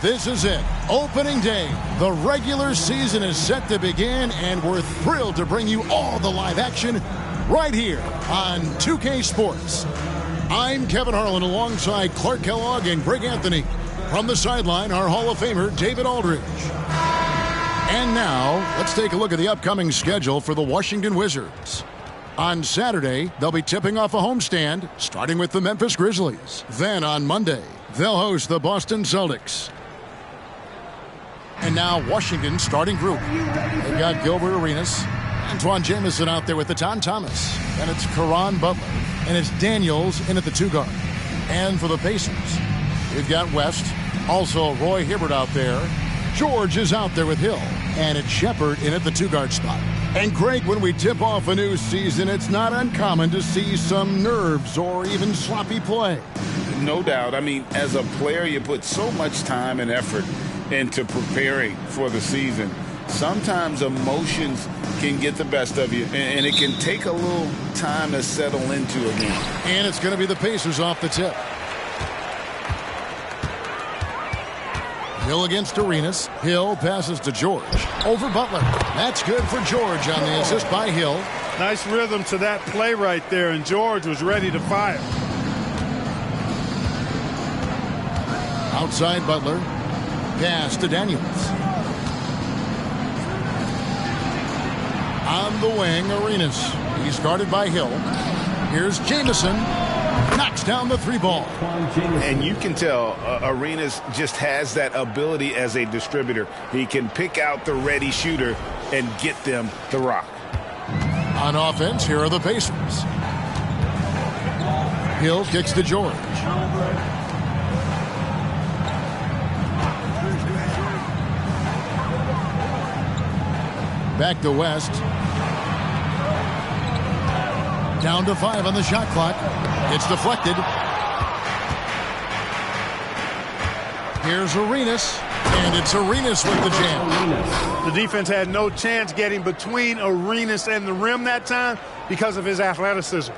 This is it. Opening day. The regular season is set to begin, and we're thrilled to bring you all the live action right here on 2K Sports. I'm Kevin Harlan alongside Clark Kellogg and Greg Anthony. From the sideline, our Hall of Famer, David Aldridge. And now, let's take a look at the upcoming schedule for the Washington Wizards. On Saturday, they'll be tipping off a homestand, starting with the Memphis Grizzlies. Then on Monday, they'll host the Boston Celtics. And now Washington's starting group. They've got Gilbert Arenas, Antoine Jamison out there with the Tom Thomas. And it's Caron Butler. And it's Daniels in at the 2-guard. And for the Pacers, we've got West. Also Roy Hibbert out there. George is out there with Hill. And it's Shepard in at the 2-guard spot. And Greg, when we tip off a new season, it's not uncommon to see some nerves or even sloppy play. No doubt. I mean, as a player, you put so much time and effort into preparing for the season. Sometimes emotions can get the best of you, and it can take a little time to settle into again. And it's going to be the Pacers off the tip. Hill against Arenas. Hill passes to George. Over Butler. That's good for George on the assist by Hill. Nice rhythm to that play right there, and George was ready to fire. Outside Butler. Pass to Daniels. On the wing, Arenas. He's guarded by Hill. Here's Jamison. Knocks down the 3-ball. And you can tell Arenas just has that ability as a distributor. He can pick out the ready shooter and get them the rock. On offense, here are the Pacers. Hill kicks to George. Back to West. Down to 5 on the shot clock. It's deflected. Here's Arenas. And it's Arenas with the jam. The defense had no chance getting between Arenas and the rim that time because of his athleticism.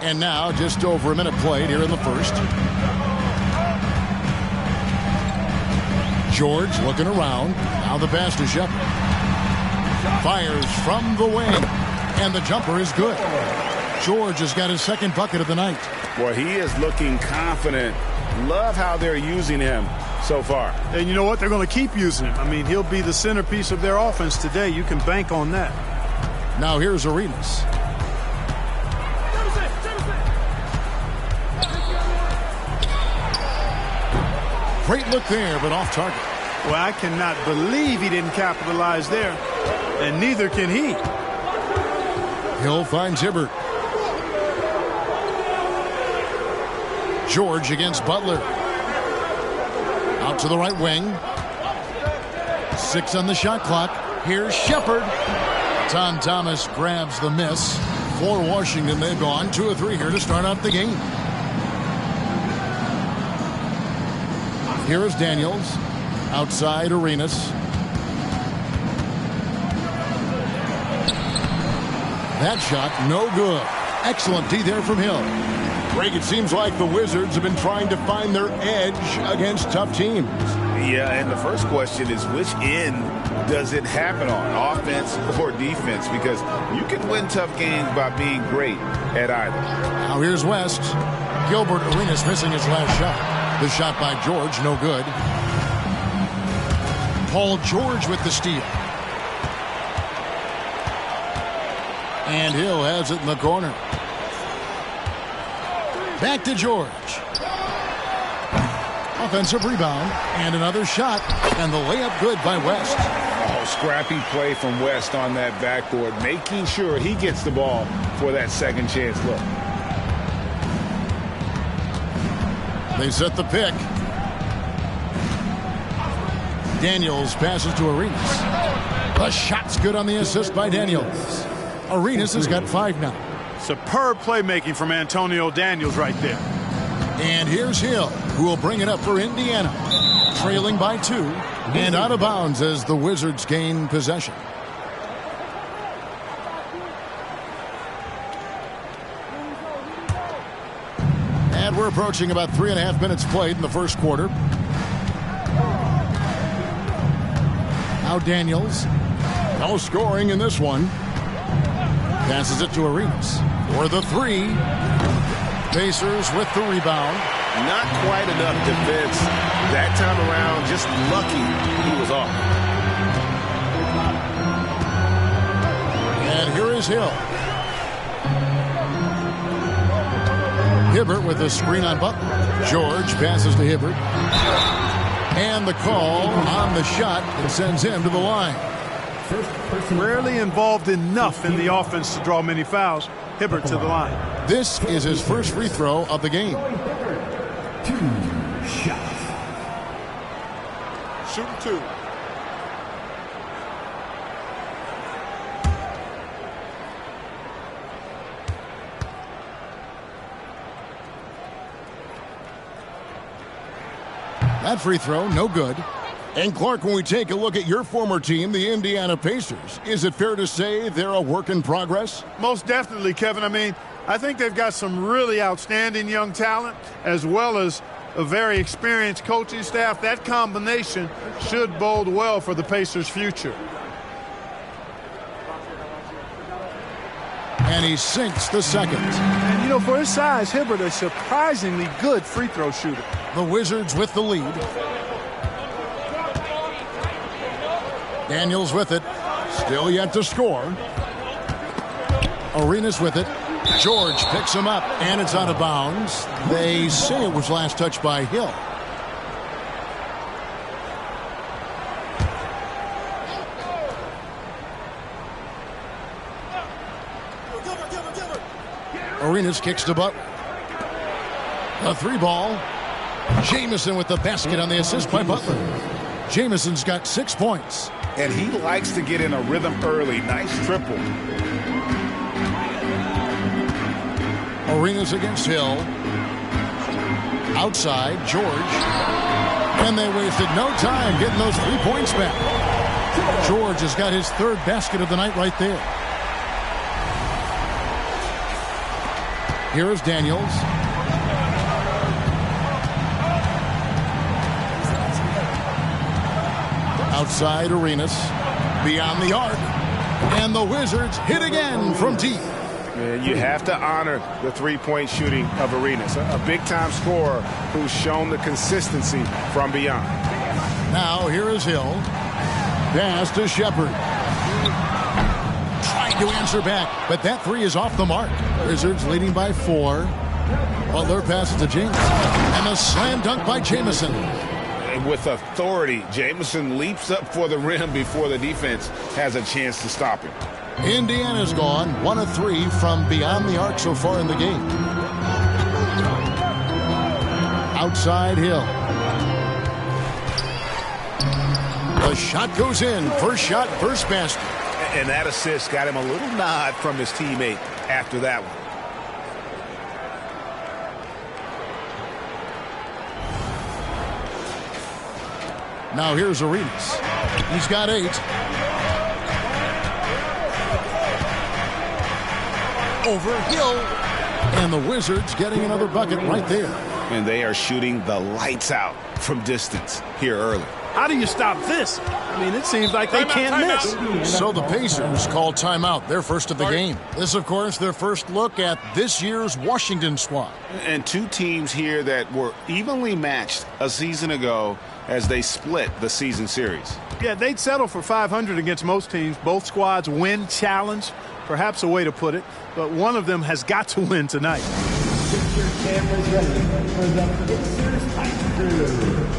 And now just over a minute played here in the first. George looking around. Now the pass to Shepard. Fires from the wing. And the jumper is good. George has got his second bucket of the night. Boy, he is looking confident. Love how they're using him so far. And you know what? They're going to keep using him. I mean, he'll be the centerpiece of their offense today. You can bank on that. Now here's Arenas. Great look there, but off target. Well, I cannot believe he didn't capitalize there, and neither can he. Hill finds Hibbert. George against Butler. Out to the right wing. 6 on the shot clock. Here's Shepard. Tom Thomas grabs the miss. For Washington, they've gone 2 of 3 here to start out the game. Here is Daniels. Outside Arenas. That shot, no good. Excellent D there from Hill. Greg, it seems like the Wizards have been trying to find their edge against tough teams. Yeah, and the first question is which end does it happen on, offense or defense? Because you can win tough games by being great at either. Now here's West. Gilbert Arenas missing his last shot. The shot by George, no good. Paul George with the steal. And Hill has it in the corner. Back to George. Offensive rebound. And another shot. And the layup good by West. Oh, scrappy play from West on that backboard. Making sure he gets the ball for that second chance look. They set the pick. Daniels passes to Arenas. The shot's good on the assist by Daniels. Arenas has got 5 now. Superb playmaking from Antonio Daniels right there. And here's Hill, who will bring it up for Indiana. Trailing by 2 and out of bounds as the Wizards gain possession. And we're approaching about 3.5 minutes played in the first quarter. Now Daniels. No scoring in this one. Passes it to Arenas for the three. Pacers with the rebound. Not quite enough defense that time around. Just lucky he was off. And here is Hill. Hibbert with a screen on Butler. George passes to Hibbert. And the call on the shot that sends him to the line. Rarely involved enough in the offense to draw many fouls. Hibbert to the line. This is his first free throw of the game. 2 shots. Shooting 2. That free throw, no good. And Clark, when we take a look at your former team, the Indiana Pacers, is it fair to say they're a work in progress? Most definitely, Kevin. I mean, I think they've got some really outstanding young talent as well as a very experienced coaching staff. That combination should bode well for the Pacers' future. And he sinks the second. And, you know, for his size, Hibbert is a surprisingly good free throw shooter. The Wizards with the lead. Daniels with it. Still yet to score. Arenas with it. George picks him up, and it's out of bounds. They say it was last touched by Hill. Arenas kicks to Butler. A 3-ball. Jamison with the basket on the assist by Butler. Jamison's got 6 points. And he likes to get in a rhythm early. Nice triple. Arenas against Hill. Outside, George. And they wasted no time getting those 3 points back. George has got his 3rd basket of the night right there. Here is Daniels. Outside, Arenas. Beyond the arc. And the Wizards hit again from deep. Man, you have to honor the 3-point shooting of Arenas. A big-time scorer who's shown the consistency from beyond. Now, here is Hill. Pass to Shepard. Trying to answer back, but that 3 is off the mark. Wizards leading by 4. Butler passes to James. And a slam dunk by Jamison. And with authority, Jamison leaps up for the rim before the defense has a chance to stop him. Indiana's gone 1 of 3 from beyond the arc so far in the game. Outside Hill. The shot goes in. First shot, first basket. And that assist got him a little nod from his teammate after that one. Now here's Arenas. He's got 8. Over Hill. And the Wizards getting another bucket right there. And they are shooting the lights out from distance here early. How do you stop this? I mean, it seems like they can't miss. So the Pacers call timeout, their first of the game. This, of course, their first look at this year's Washington squad. And 2 teams here that were evenly matched a season ago as they split the season series. Yeah, they'd settle for 500 against most teams. Both squads win challenge, perhaps a way to put it, but one of them has got to win tonight. Get your cameras ready for the Pacers Hype Crew.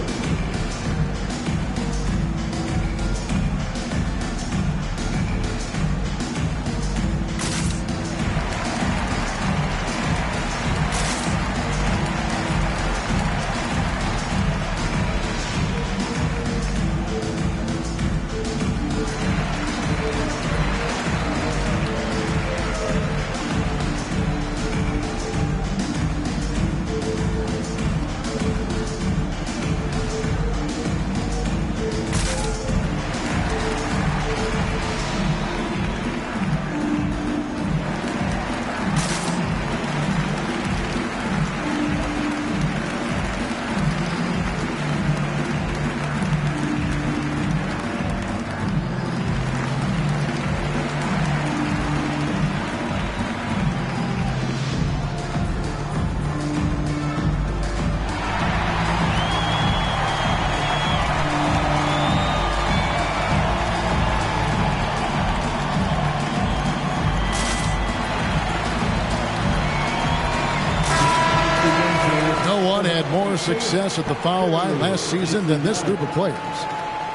No one had more success at the foul line last season than this group of players.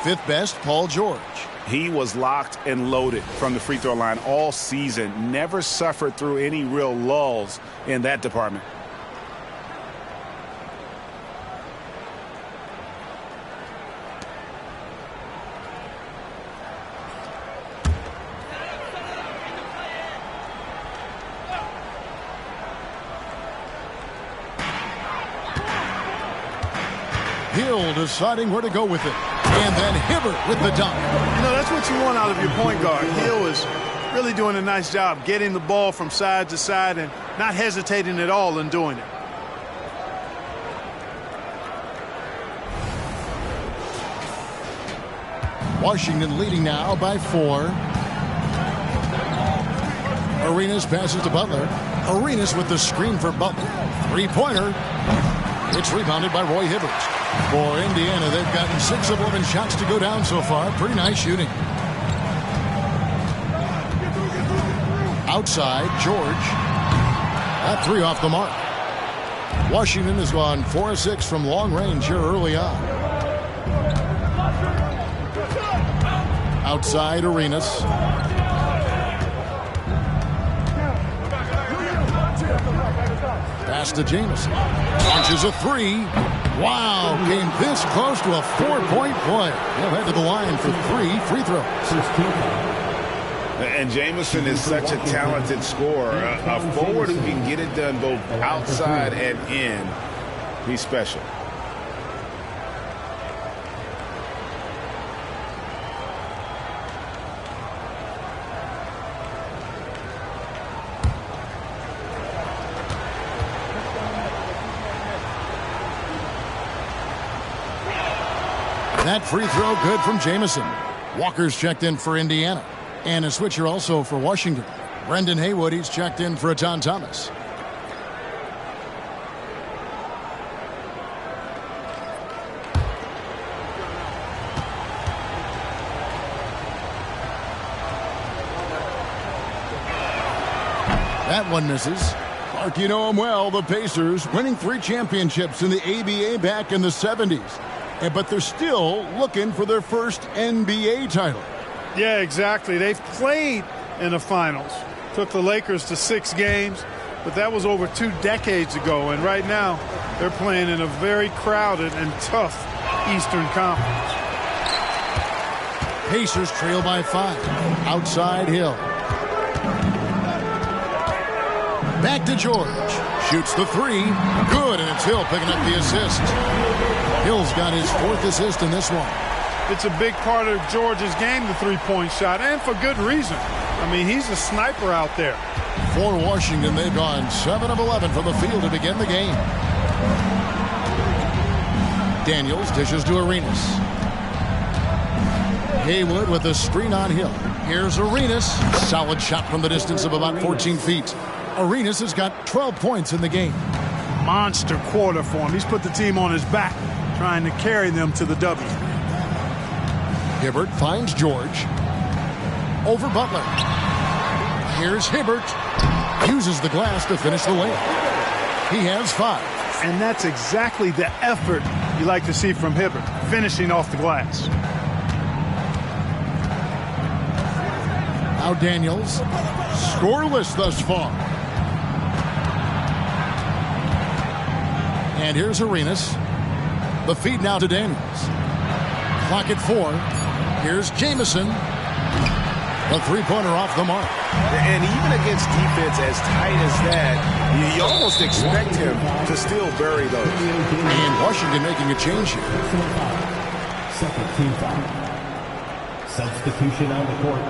Fifth best, Paul George. He was locked and loaded from the free throw line all season. Never suffered through any real lulls in that department. Hill deciding where to go with it. And then Hibbert with the dunk. You know, that's what you want out of your point guard. Hill is really doing a nice job getting the ball from side to side and not hesitating at all in doing it. Washington leading now by 4. Arenas passes to Butler. Arenas with the screen for Butler. Three-pointer. It's rebounded by Roy Hibbert. For Indiana, they've gotten 6 of 11 shots to go down so far. Pretty nice shooting. Outside, George. That 3 off the mark. Washington has gone 4 of 6 from long range here early on. Outside, Arenas. Pass to Jamison. Launches a 3. Wow, came this close to a 4-point play. He'll head to the line for 3 free throws. And Jamison is such a talented scorer, a forward who can get it done both outside and in. He's special. That free throw good from Jamison. Walker's checked in for Indiana. And a switcher also for Washington. Brendan Haywood, he's checked in for Aton Thomas. That one misses. Clark, you know him well, the Pacers, winning 3 championships in the ABA back in the 70s. But they're still looking for their first NBA title. Yeah, exactly. They've played in the finals. Took the Lakers to 6 games, but that was over 2 decades ago. And right now, they're playing in a very crowded and tough Eastern Conference. Pacers trail by 5. Outside Hill. Back to George. Shoots the 3. Good, and it's Hill picking up the assist. Hill's got his 4th assist in this one. It's a big part of George's game, the three-point shot, and for good reason. I mean, he's a sniper out there. For Washington, they've gone 7 of 11 from the field to begin the game. Daniels dishes to Arenas. Haywood with a screen on Hill. Here's Arenas. Solid shot from the distance of about 14 feet. Arenas has got 12 points in the game. Monster quarter for him. He's put the team on his back, trying to carry them to the W. Hibbert finds George. Over Butler. Here's Hibbert. Uses the glass to finish the layup. He has 5. And that's exactly the effort you like to see from Hibbert, finishing off the glass. Now Daniels. Scoreless thus far. And here's Arenas. The feed now to Daniels. Clock at 4. Here's Jamison. A 3-pointer off the mark. And even against defense as tight as that, you almost expect him to still bury those. And Washington making a change here. Second team foul. Substitution on the court.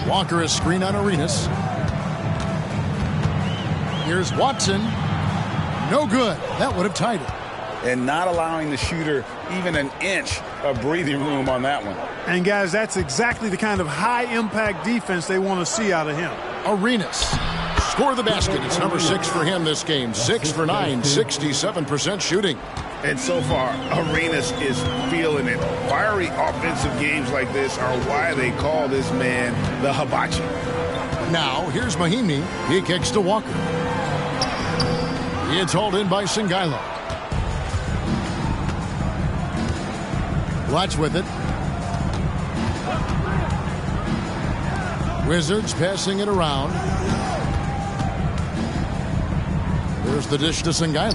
Walker is screen on Arenas. Here's Watson. No good. That would have tied it. And not allowing the shooter even an inch of breathing room on that one. And, guys, that's exactly the kind of high-impact defense they want to see out of him. Arenas. score the basket. It's number 6 for him this game. 6 for 9, 67% shooting. And so far, Arenas is feeling it. Fiery offensive games like this are why they call this man the Hibachi. Now, here's Mahimi. He kicks to Walker. It's hauled in by Sangailo. Watch with it. Wizards passing it around. There's the dish to Sangailo.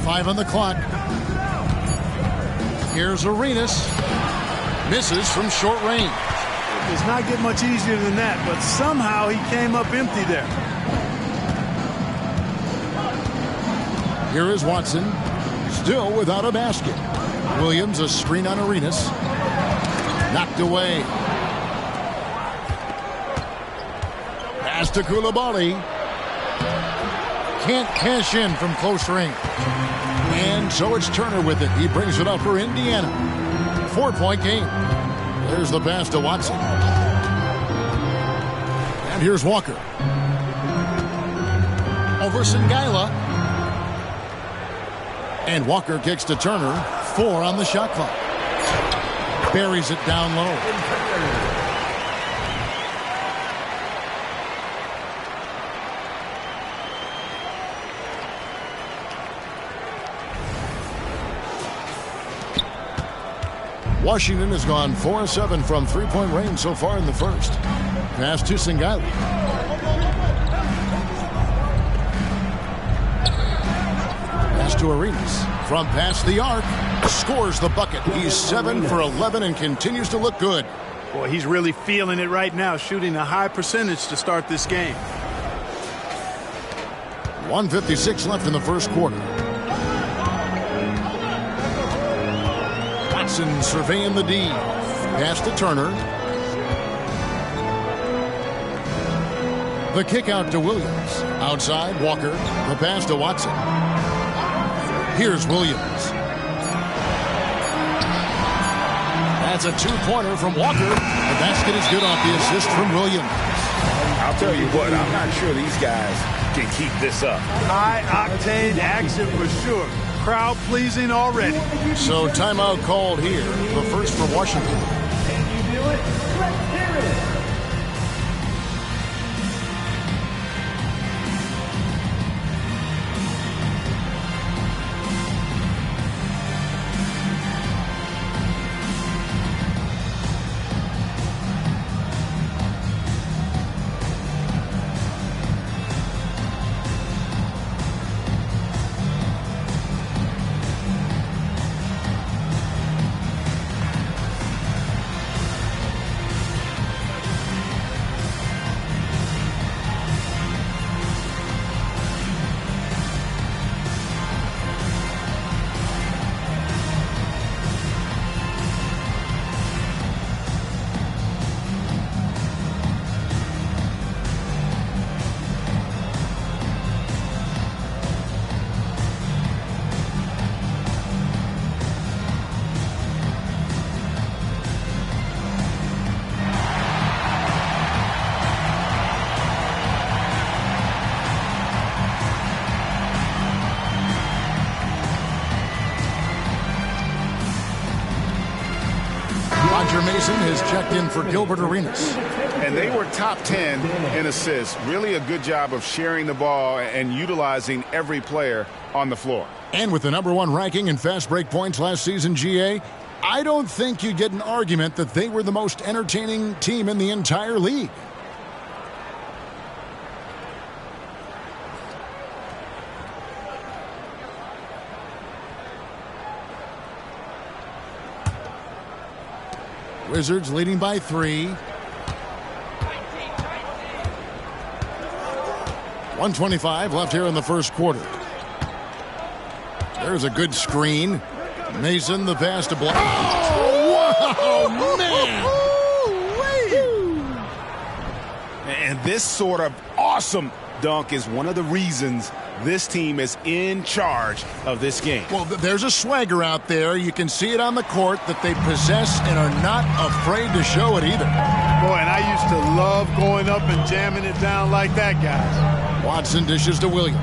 5 on the clock. Here's Arenas. Misses from short range. It does not get much easier than that, but somehow he came up empty there. Here is Watson. Still without a basket. Williams, a screen on Arenas. Knocked away. Pass to Coulibaly. Can't cash in from close range. And so it's Turner with it. He brings it up for Indiana. 4-point game. There's the pass to Watson. And here's Walker. Over Sangailo. And Walker kicks to Turner. 4 on the shot clock. Buries it down low. Washington has gone 4-7 from three-point range so far in the first. Pass to Sangailo. Pass to Arenas. From past the arc. Scores the bucket. He's 7 for 11 and continues to look good. Boy, he's really feeling it right now, shooting a high percentage to start this game. 1:56 left in the first quarter. Watson surveying the D. Pass to Turner. The kick out to Williams. Outside, Walker. The pass to Watson. Here's Williams. That's a two-pointer from Walker. The basket is good off the assist from Williams. I'll tell you what, I'm not sure these guys can keep this up. High-octane action for sure. Crowd pleasing already. So timeout called here. The first for Washington. Can you do it? Let's hear it. Roger Mason has checked in for Gilbert Arenas. And they were top 10 in assists. Really a good job of sharing the ball and utilizing every player on the floor. And with the #1 ranking in fast break points last season, GA, I don't think you get an argument that they were the most entertaining team in the entire league. Wizards leading by 3. 1:25 left here in the first quarter. There's a good screen. Mason, the pass to block. Oh, wow, man! And this sort of awesome dunk is one of the reasons this team is in charge of this game. Well, there's a swagger out there. You can see it on the court that they possess and are not afraid to show it either. Boy, and I used to love going up and jamming it down like that, guys. Watson dishes to Williams.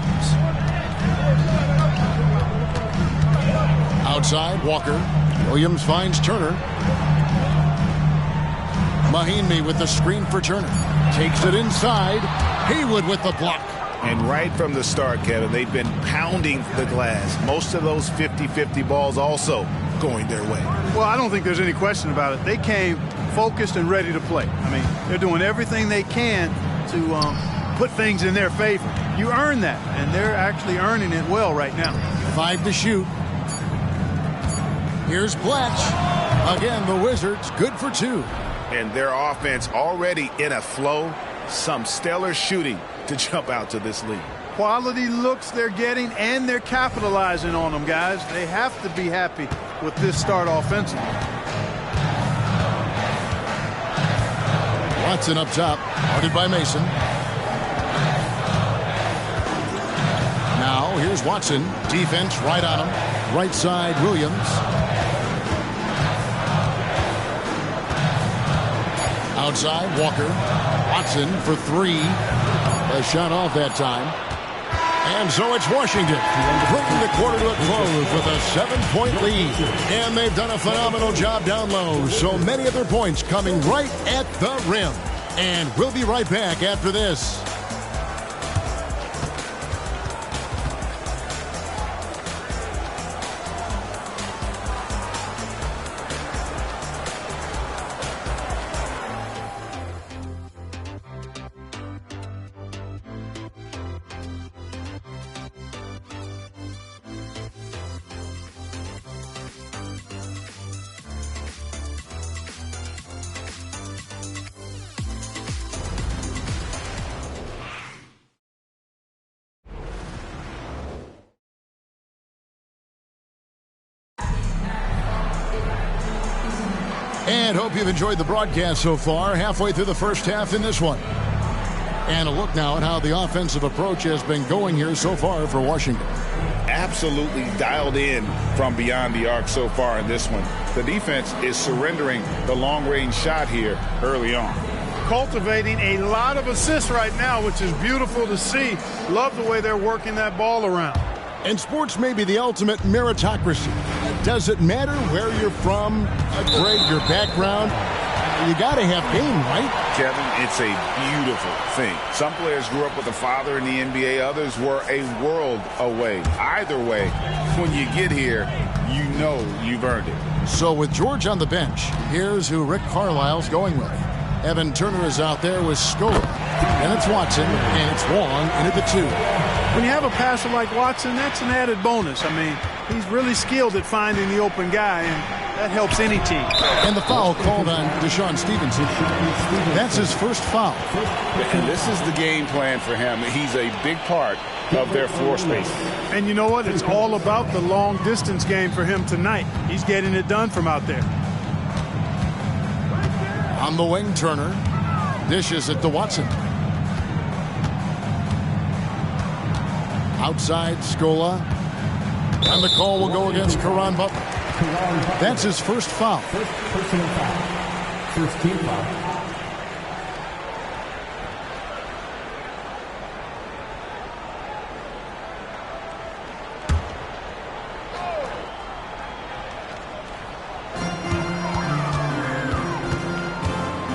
Outside, Walker. Williams finds Turner. Mahinmi with the screen for Turner. Takes it inside. Haywood with the block. And right from the start, Kevin, they've been pounding the glass. Most of those 50-50 balls also going their way. Well, I don't think there's any question about it. They came focused and ready to play. I mean, they're doing everything they can to put things in their favor. You earn that, and they're actually earning it well right now. 5 to shoot. Here's Blatch. Again, the Wizards good for 2. And their offense already in a flow. Some stellar shooting to jump out to this lead. Quality looks they're getting, and they're capitalizing on them, guys. They have to be happy with this start offensively. Watson up top, guarded by Mason. Now here's Watson. Defense right on him. Right side, Williams. Outside, Walker. Watson for 3. A shot off that time. And so it's Washington bringing the quarter to a close with a 7-point lead. And they've done a phenomenal job down low. So many of their points coming right at the rim. And we'll be right back after this. And hope you've enjoyed the broadcast so far. Halfway through the first half in this one. And a look now at how the offensive approach has been going here so far for Washington. Absolutely dialed in from beyond the arc so far in this one. The defense is surrendering the long-range shot here early on. Cultivating a lot of assists right now, which is beautiful to see. Love the way they're working that ball around. And sports may be the ultimate meritocracy. Does it matter where you're from, grade, your background? You got to have game, right? Kevin, it's a beautiful thing. Some players grew up with a father in the NBA. Others were a world away. Either way, when you get here, you know you've earned it. So with George on the bench, here's who Rick Carlisle's going with. Evan Turner is out there with Scola. And it's Watson, and it's Wong into the 2. When you have a passer like Watson, that's an added bonus. I mean, he's really skilled at finding the open guy, and that helps any team. And the foul called on Deshaun Stevenson. That's his first foul. And this is the game plan for him. He's a big part of their floor space. And you know what? It's all about the long-distance game for him tonight. He's getting it done from out there. On the wing, Turner dishes it to Watson. Outside, Scola. And the call will go against Caron Butler. That's his first foul. First personal foul. First team foul.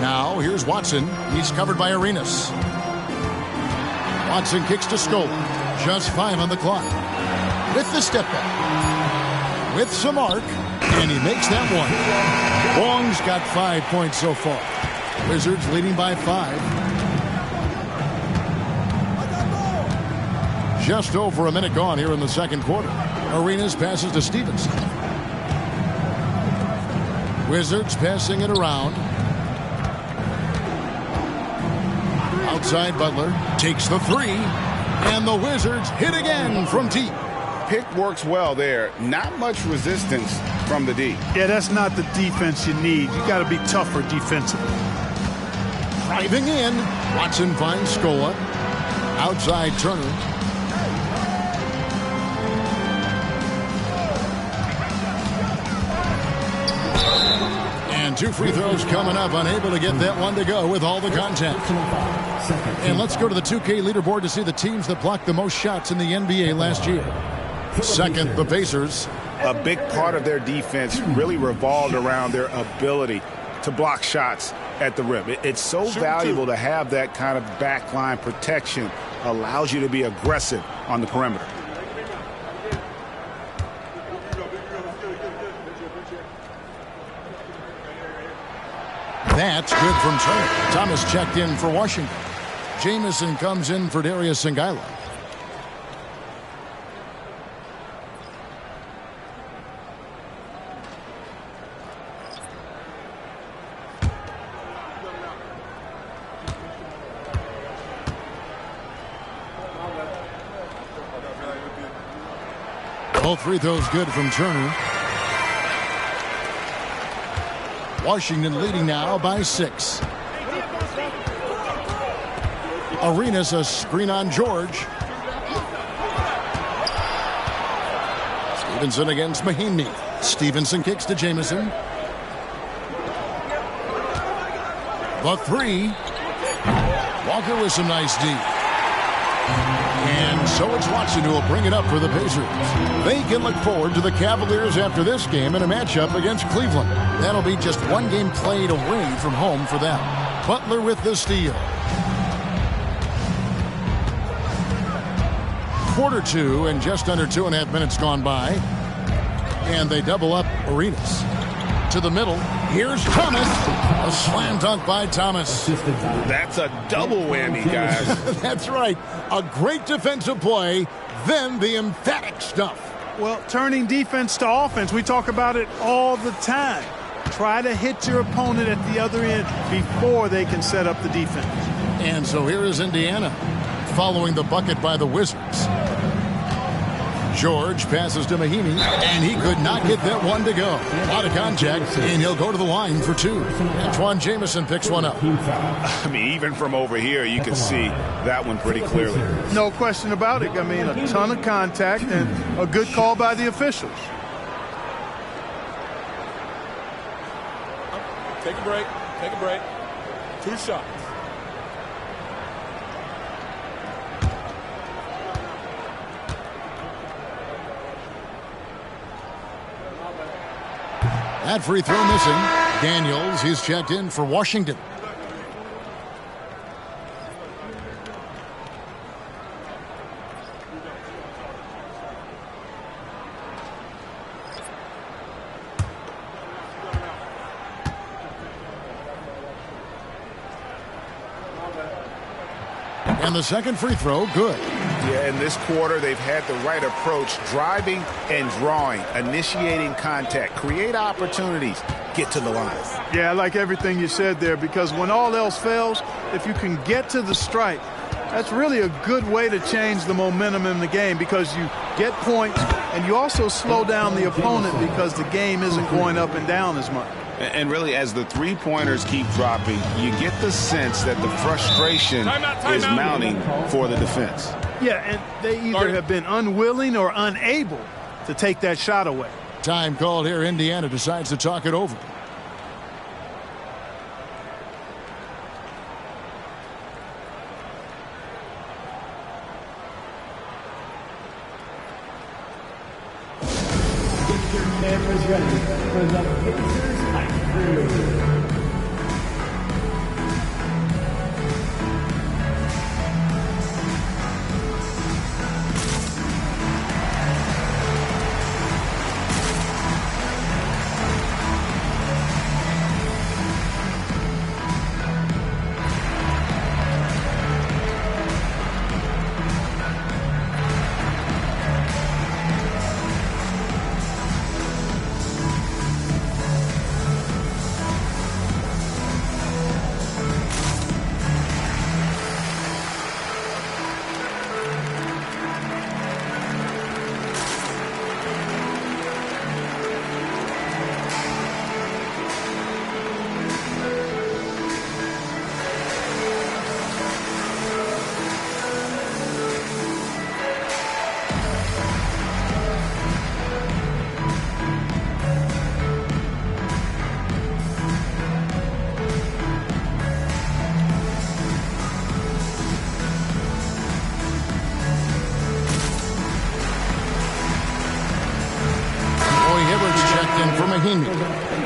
Now, here's Watson. He's covered by Arenas. Watson kicks to Scola. Just 5 on the clock. With the step back. With some arc. And he makes that one. Wong's got 5 points so far. Wizards leading by 5. Just over a minute gone here in the second quarter. Arenas passes to Stevenson. Wizards passing it around. Outside, Butler takes the 3. And the Wizards hit again from deep. Pick works well there. Not much resistance from the D. Yeah, that's not the defense you need. You got to be tougher defensively. Driving in. Watson finds Scola. Outside, Turner. And 2 free throws coming up, unable to get that one to go with all the contact. And let's go to the 2K leaderboard to see the teams that blocked the most shots in the NBA last year. Second, the Pacers. A big part of their defense really revolved around their ability to block shots at the rim. It's so valuable to have that kind of backline protection. Allows you to be aggressive on the perimeter. That's good from Turner. Thomas checked in for Washington. Jamison comes in for Darius Songaila. All free throws good from Turner. Washington leading now by 6. Arenas a screen on George. Stevenson against Mahinmi. Stevenson kicks to Jamison. The 3. Walker with some nice D. And so it's Watson who will bring it up for the Pacers. They can look forward to the Cavaliers after this game in a matchup against Cleveland. That'll be just one game played away from home for them. Butler with the steal. Quarter 2 and just under 2.5 minutes gone by. And they double up Arenas. To the middle. Here's Thomas. A slam dunk by Thomas. That's a double whammy, guys. That's right. A great defensive play, then the emphatic stuff. Well, turning defense to offense, we talk about it all the time. Try to hit your opponent at the other end before they can set up the defense. And so here is Indiana following the bucket by the Wizards. George passes to Mahinmi, and he could not get that one to go. A lot of contact, and he'll go to the line for 2. Antoine Jamison picks one up. I mean, even from over here, you can see that one pretty clearly. No question about it. I mean, a ton of contact and a good call by the officials. Take a break. Take a break. 2 shots. That free throw missing. Daniels, he's checked in for Washington. And the second free throw, good. Yeah, in this quarter, they've had the right approach, driving and drawing, initiating contact, create opportunities, get to the line. Yeah, I like everything you said there, because when all else fails, if you can get to the stripe, that's really a good way to change the momentum in the game, because you get points and you also slow down the opponent because the game isn't going up and down as much. And really, as the three-pointers keep dropping, you get the sense that the frustration is mounting for the defense. Yeah, and they either have been unwilling or unable to take that shot away. Time called here. Indiana decides to talk it over. Get your cameras ready for the Pacers Hype Crew. checked in for Mahinmi.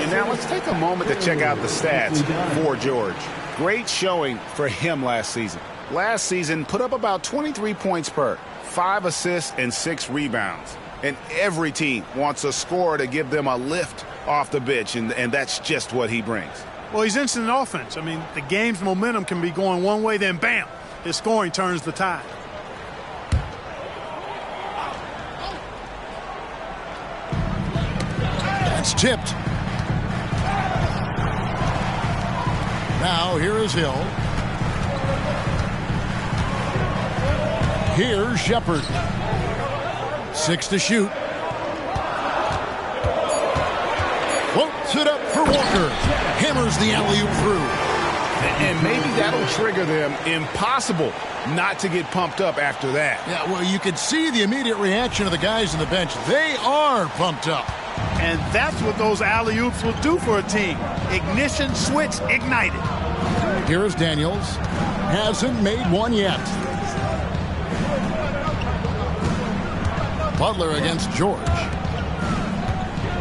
And now let's take a moment to check out the stats for George. Great showing for him last season. Last season, put up about 23 points per, 5 assists and 6 rebounds. And every team wants a scorer to give them a lift off the bench, and that's just what he brings. Well, he's instant offense. I mean, the game's momentum can be going one way, then bam, his scoring turns the tide. That's tipped. Now here is Hill. Here's Shepard. 6 to shoot. Floats it up for Walker. Hammers the alley-oop through. And maybe that'll trigger them. Impossible not to get pumped up after that. Yeah, well, you could see the immediate reaction of the guys on the bench. They are pumped up. And that's what those alley-oops will do for a team. Ignition switch ignited. Here's Daniels. Hasn't made one yet. Butler against George.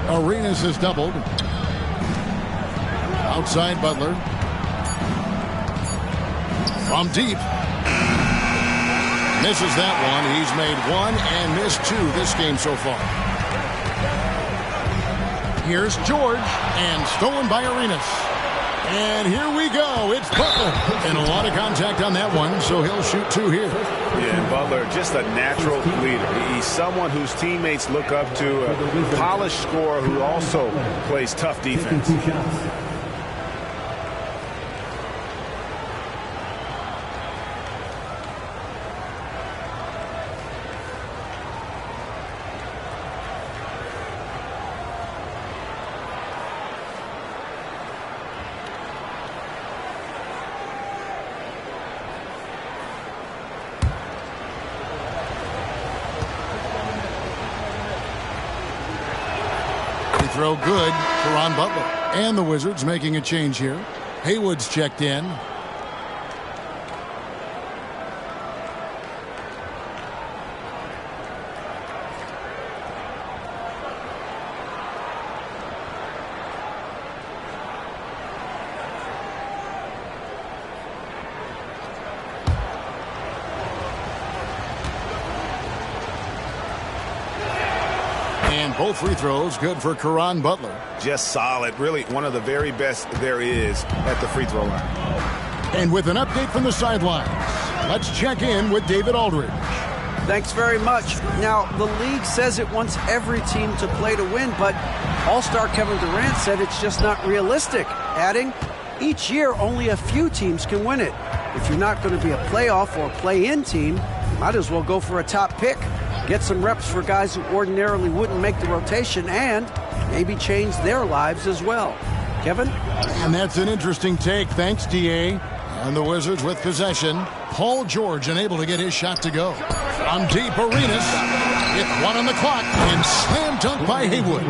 Arenas has doubled. Outside Butler. From deep. Misses that one. He's made 1 and missed 2 this game so far. Here's George, and stolen by Arenas. And here we go. It's Butler. And a lot of contact on that one, so he'll shoot 2 here. Yeah, and Butler, just a natural leader. He's someone whose teammates look up to, a polished scorer who also plays tough defense. Throw good for Ron Butler. And the Wizards making a change here. Haywood's checked in. Both free throws good for Caron Butler. Just solid. Really one of the very best there is at the free throw line. And with an update from the sidelines, let's check in with David Aldridge. Thanks very much. Now, the league says it wants every team to play to win, but All-Star Kevin Durant said it's just not realistic, adding, each year only a few teams can win it. If you're not going to be a playoff or play-in team, might as well go for a top pick. Get some reps for guys who ordinarily wouldn't make the rotation and maybe change their lives as well. Kevin? And that's an interesting take. Thanks, D.A. And the Wizards with possession. Paul George unable to get his shot to go. On deep, Arenas with 1 on the clock and slam dunk by Haywood.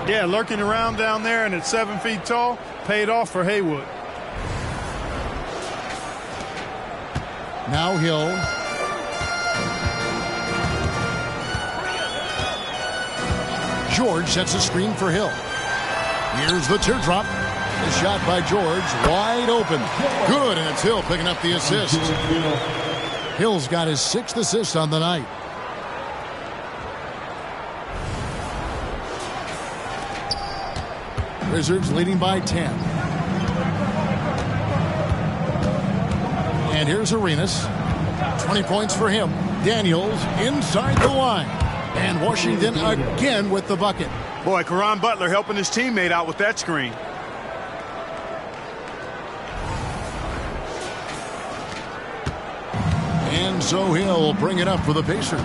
Yeah, lurking around down there and at 7 feet tall, paid off for Haywood. Now Hill. George sets a screen for Hill. Here's the teardrop. The shot by George, wide open. Good, and it's Hill picking up the assist. Hill's got his 6th assist on the night. Wizards leading by 10. And here's Arenas. 20 points for him. Daniels inside the line. And Washington again with the bucket. Boy, Caron Butler helping his teammate out with that screen. And so he'll bring it up for the Pacers.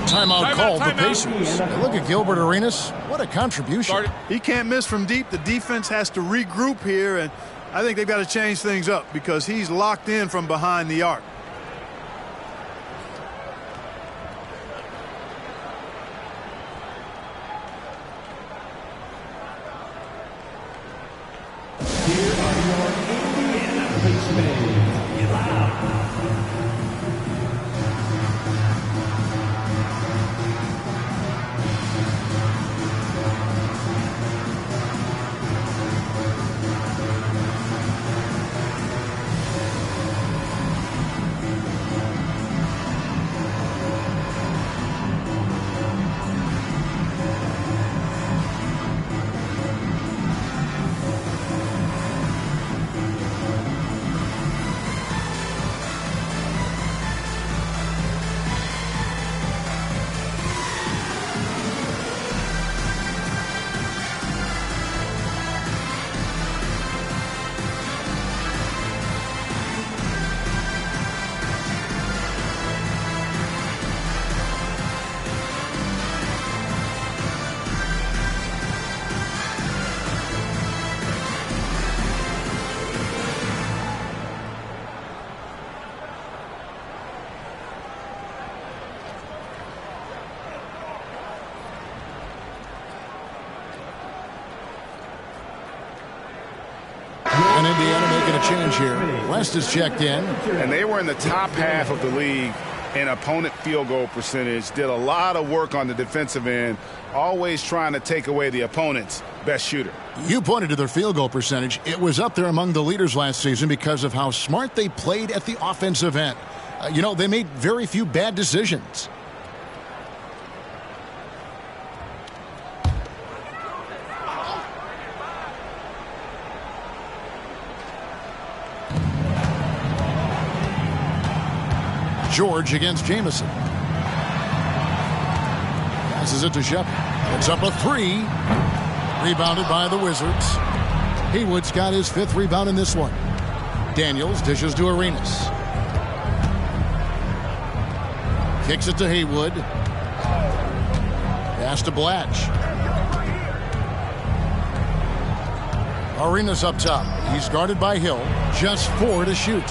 Timeout called the Pacers. Look at Gilbert Arenas. What a contribution. He can't miss from deep. The defense has to regroup here, and I think they've got to change things up because he's locked in from behind the arc. Indiana making a change here. West is checked in. And they were in the top half of the league in opponent field goal percentage. Did a lot of work on the defensive end, always trying to take away the opponent's best shooter. You pointed to their field goal percentage. It was up there among the leaders last season because of how smart they played at the offensive end. They made very few bad decisions. George against Jamison. Passes it to Shepard. It's up a 3. Rebounded by the Wizards. Haywood's got his 5th rebound in this one. Daniels dishes to Arenas. Kicks it to Haywood. Pass to Blatch. Arenas up top. He's guarded by Hill. Just 4 to shoot.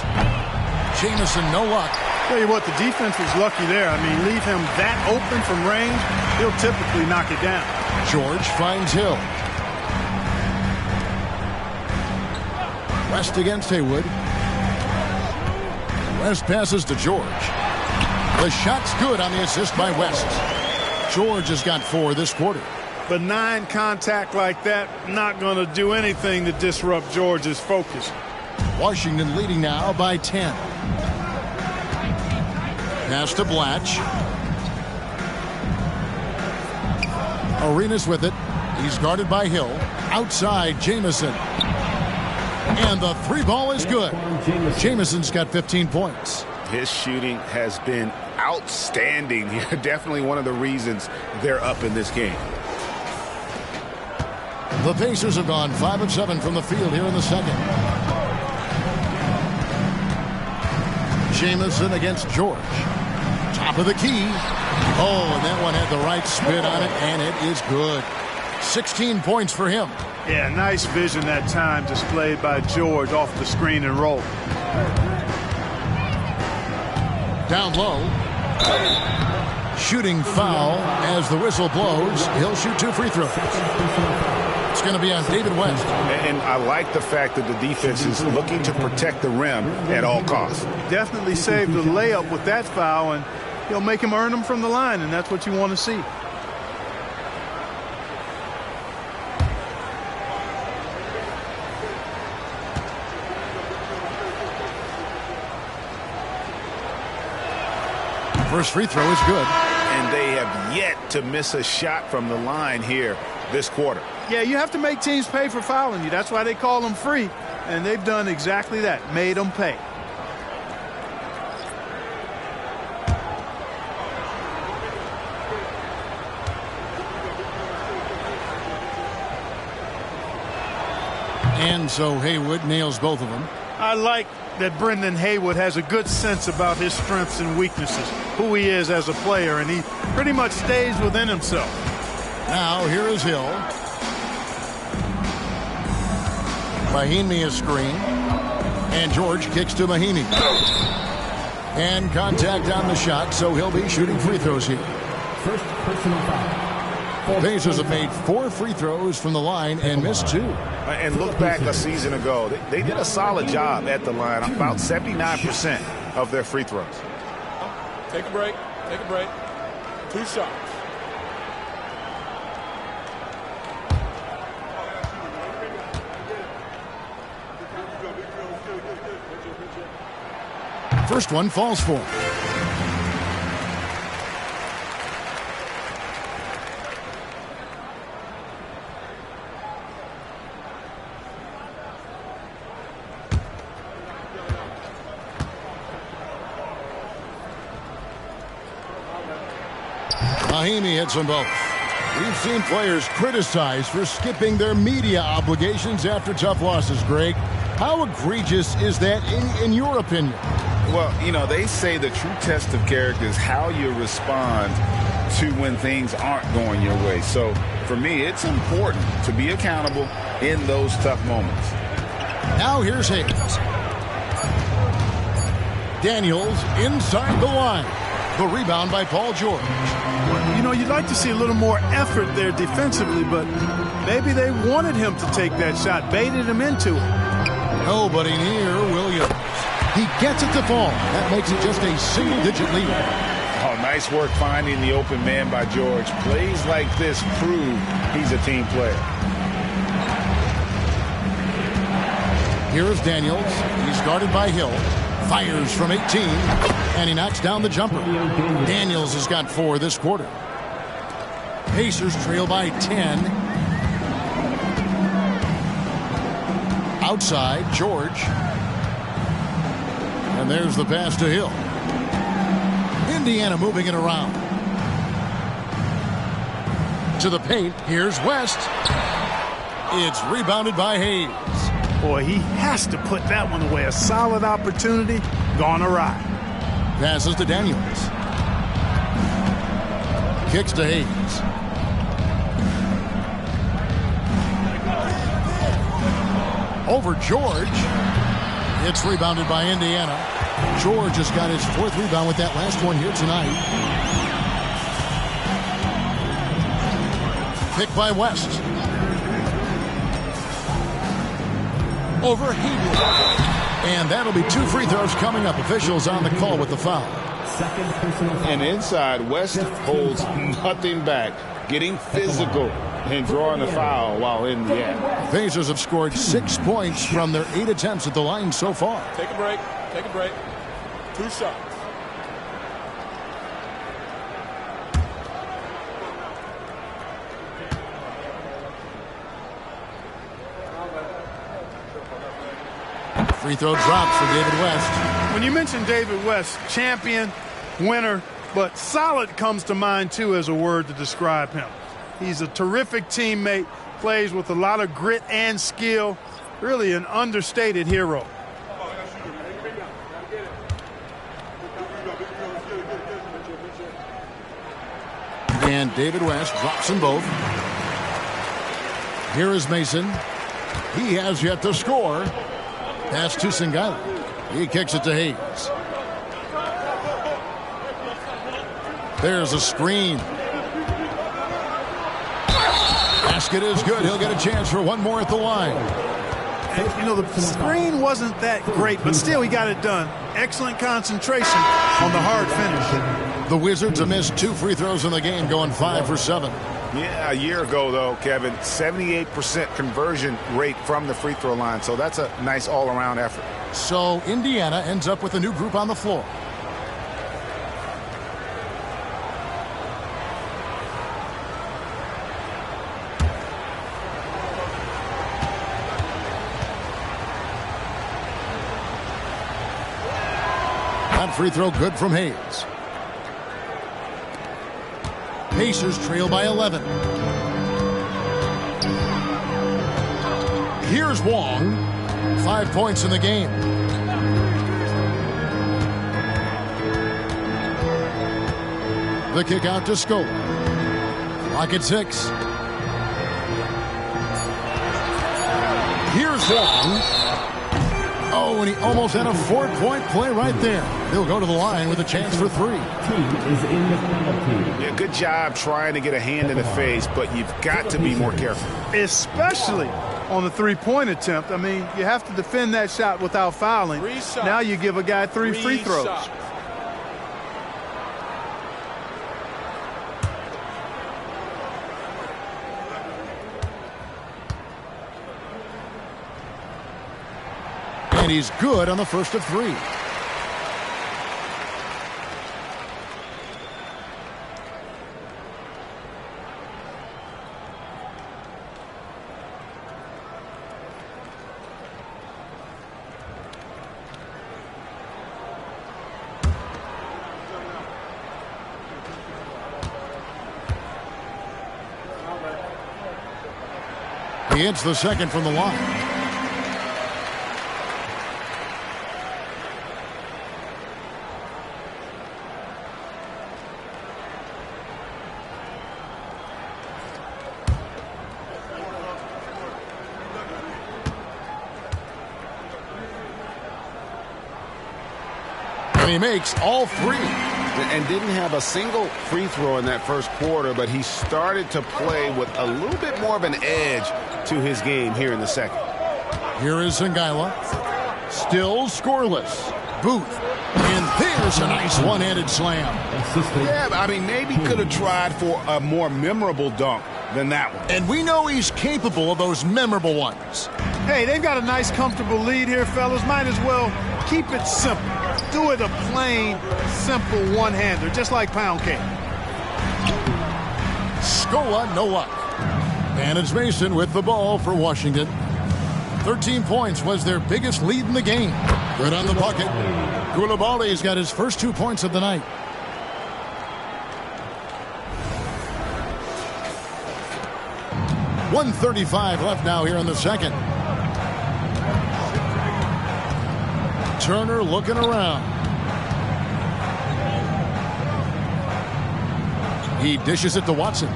Jamison, no luck. Tell you what, the defense was lucky there. I mean, leave him that open from range, he'll typically knock it down. George finds Hill. West against Haywood. West passes to George. The shot's good on the assist by West. George has got 4 this quarter. Benign contact like that, not going to do anything to disrupt George's focus. Washington leading now by 10. Pass to Blatch. Arenas with it. He's guarded by Hill. Outside, Jamison. And the 3 ball is good. Jamison's got 15 points. His shooting has been outstanding. Definitely one of the reasons they're up in this game. The Pacers have gone 5 of 7 from the field here in the second. Jamison against George. Top of the key. Oh, and that one had the right spin on it, and it is good. 16 points for him. Yeah, nice vision that time displayed by George off the screen and roll. Down low. Shooting foul as the whistle blows. He'll shoot 2 free throws. It's going to be on David West. And I like the fact that the defense is looking to protect the rim at all costs. Definitely saved the layup with that foul, and he'll make him earn them from the line, and that's what you want to see. First free throw is good. And they have yet to miss a shot from the line here this quarter. Yeah, you have to make teams pay for fouling you. That's why they call them free. And they've done exactly that, made them pay. And so Haywood nails both of them. I like that Brendan Haywood has a good sense about his strengths and weaknesses, who he is as a player, and he pretty much stays within himself. Now here is Hill. Mahinmi a screen. And George kicks to Mahinmi. And contact on the shot, so he'll be shooting free throws here. First personal foul. Pacers have made 4 free throws from the line and missed 2. And look back a season ago. They did a solid job at the line, about 79% of their free throws. Take a break. Take a break. 2 shots. First one falls for. Mahinmi hits them both. We've seen players criticized for skipping their media obligations after tough losses, Greg. How egregious is that in your opinion? Well, you know, they say the true test of character is how you respond to when things aren't going your way. So, for me, it's important to be accountable in those tough moments. Now here's Hayes. Daniels inside the line. The rebound by Paul George. You know, you'd like to see a little more effort there defensively, but maybe they wanted him to take that shot, baited him into it. Nobody near Williams. He gets it to fall. That makes it just a single-digit lead. Oh, nice work finding the open man by George. Plays like this prove he's a team player. Here's Daniels. He's guarded by Hill. Fires from 18, and he knocks down the jumper. Daniels has got 4 this quarter. Pacers trail by 10. Outside, George. And there's the pass to Hill. Indiana moving it around. To the paint, here's West. It's rebounded by Hayes. Boy, he has to put that one away. A solid opportunity gone awry. Passes to Daniels. Kicks to Hayes. Over George. It's rebounded by Indiana. George has got his 4th rebound with that last one here tonight. Pick by West. Over Haywood. And that'll be 2 free throws coming up. Officials on the call with the foul. And inside, West holds nothing back, getting physical and drawing a foul while in the act. Pacers have scored 6 points from their 8 attempts at the line so far. Take a break. Take a break. 2 shots. Free throw drops for David West. When you mention David West, champion, winner, but solid comes to mind too as a word to describe him. He's a terrific teammate, plays with a lot of grit and skill, really an understated hero. And David West drops them both. Here is Mason. He has yet to score. Pass to Singala. He kicks it to Hayes. There's a screen. Basket is good. He'll get a chance for one more at the line. And, you know, the screen wasn't that great, but still he got it done. Excellent concentration on the hard finish. The Wizards have missed 2 free throws in the game, going 5 for 7. Yeah, a year ago, though, Kevin, 78% conversion rate from the free throw line. So that's a nice all-around effort. So Indiana ends up with a new group on the floor. That free throw good from Hayes. Pacers trail by 11. Here's Wong. 5 points in the game. The kick out to Scola. Clock at 6. Here's Wong. Oh, and he almost had a 4-point play right there. He'll go to the line with a chance for 3. Yeah, good job trying to get a hand in the face, but you've got to be more careful. Especially on the 3-point attempt. I mean, you have to defend that shot without fouling. Now you give a guy 3 free throws. Shots. And he's good on the first of 3. He hits the second from the line. And he makes all 3. And didn't have a single free throw in that first quarter, but he started to play with a little bit more of an edge to his game here in the second. Here is Songaila. Still scoreless. Booth. And there's a nice one-handed slam. Yeah, I mean, maybe could have tried for a more memorable dunk than that one. And we know he's capable of those memorable ones. Hey, they've got a nice, comfortable lead here, fellas. Might as well keep it simple. Do it a plain, simple one-hander, just like pound cake. Scola, no luck. And it's Mason with the ball for Washington. 13 points was their biggest lead in the game. Good on the bucket. Coulibaly's got his first 2 points of the night. .135 left now here in the second. Turner looking around. He dishes it to Watson.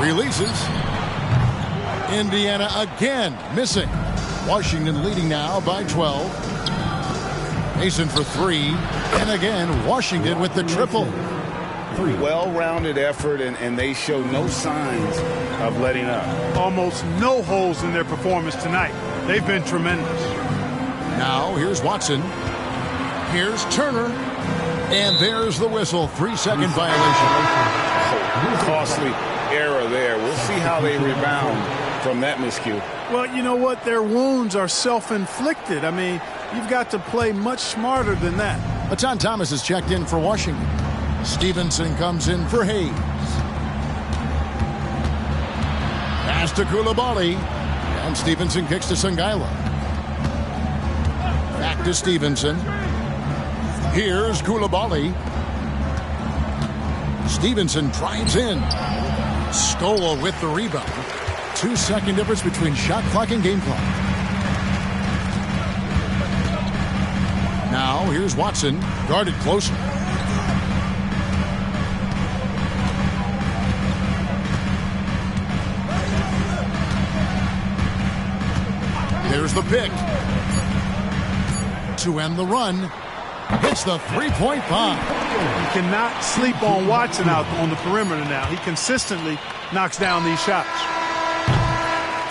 Releases. Indiana again missing. Washington leading now by 12. Mason for 3. And again, Washington with the triple. Well-rounded effort, and they show no signs of letting up. Almost no holes in their performance tonight. They've been tremendous. Now here's Watson. Here's Turner. And there's the whistle. 3-second violation. Costly error there. We'll see how they rebound from that miscue. Well, you know what? Their wounds are self-inflicted. I mean, you've got to play much smarter than that. Matan Thomas is checked in for Washington. Stevenson comes in for Hayes. Pass to Coulibaly. And Stevenson kicks to Songaila. Back to Stevenson. Here's Coulibaly. Stevenson drives in. Scola with the rebound. 2-second difference between shot clock and game clock. Now here's Watson, guarded closer. There's the pick. To end the run. Hits the three-point bomb. You cannot sleep on Watson out on the perimeter now. He consistently knocks down these shots.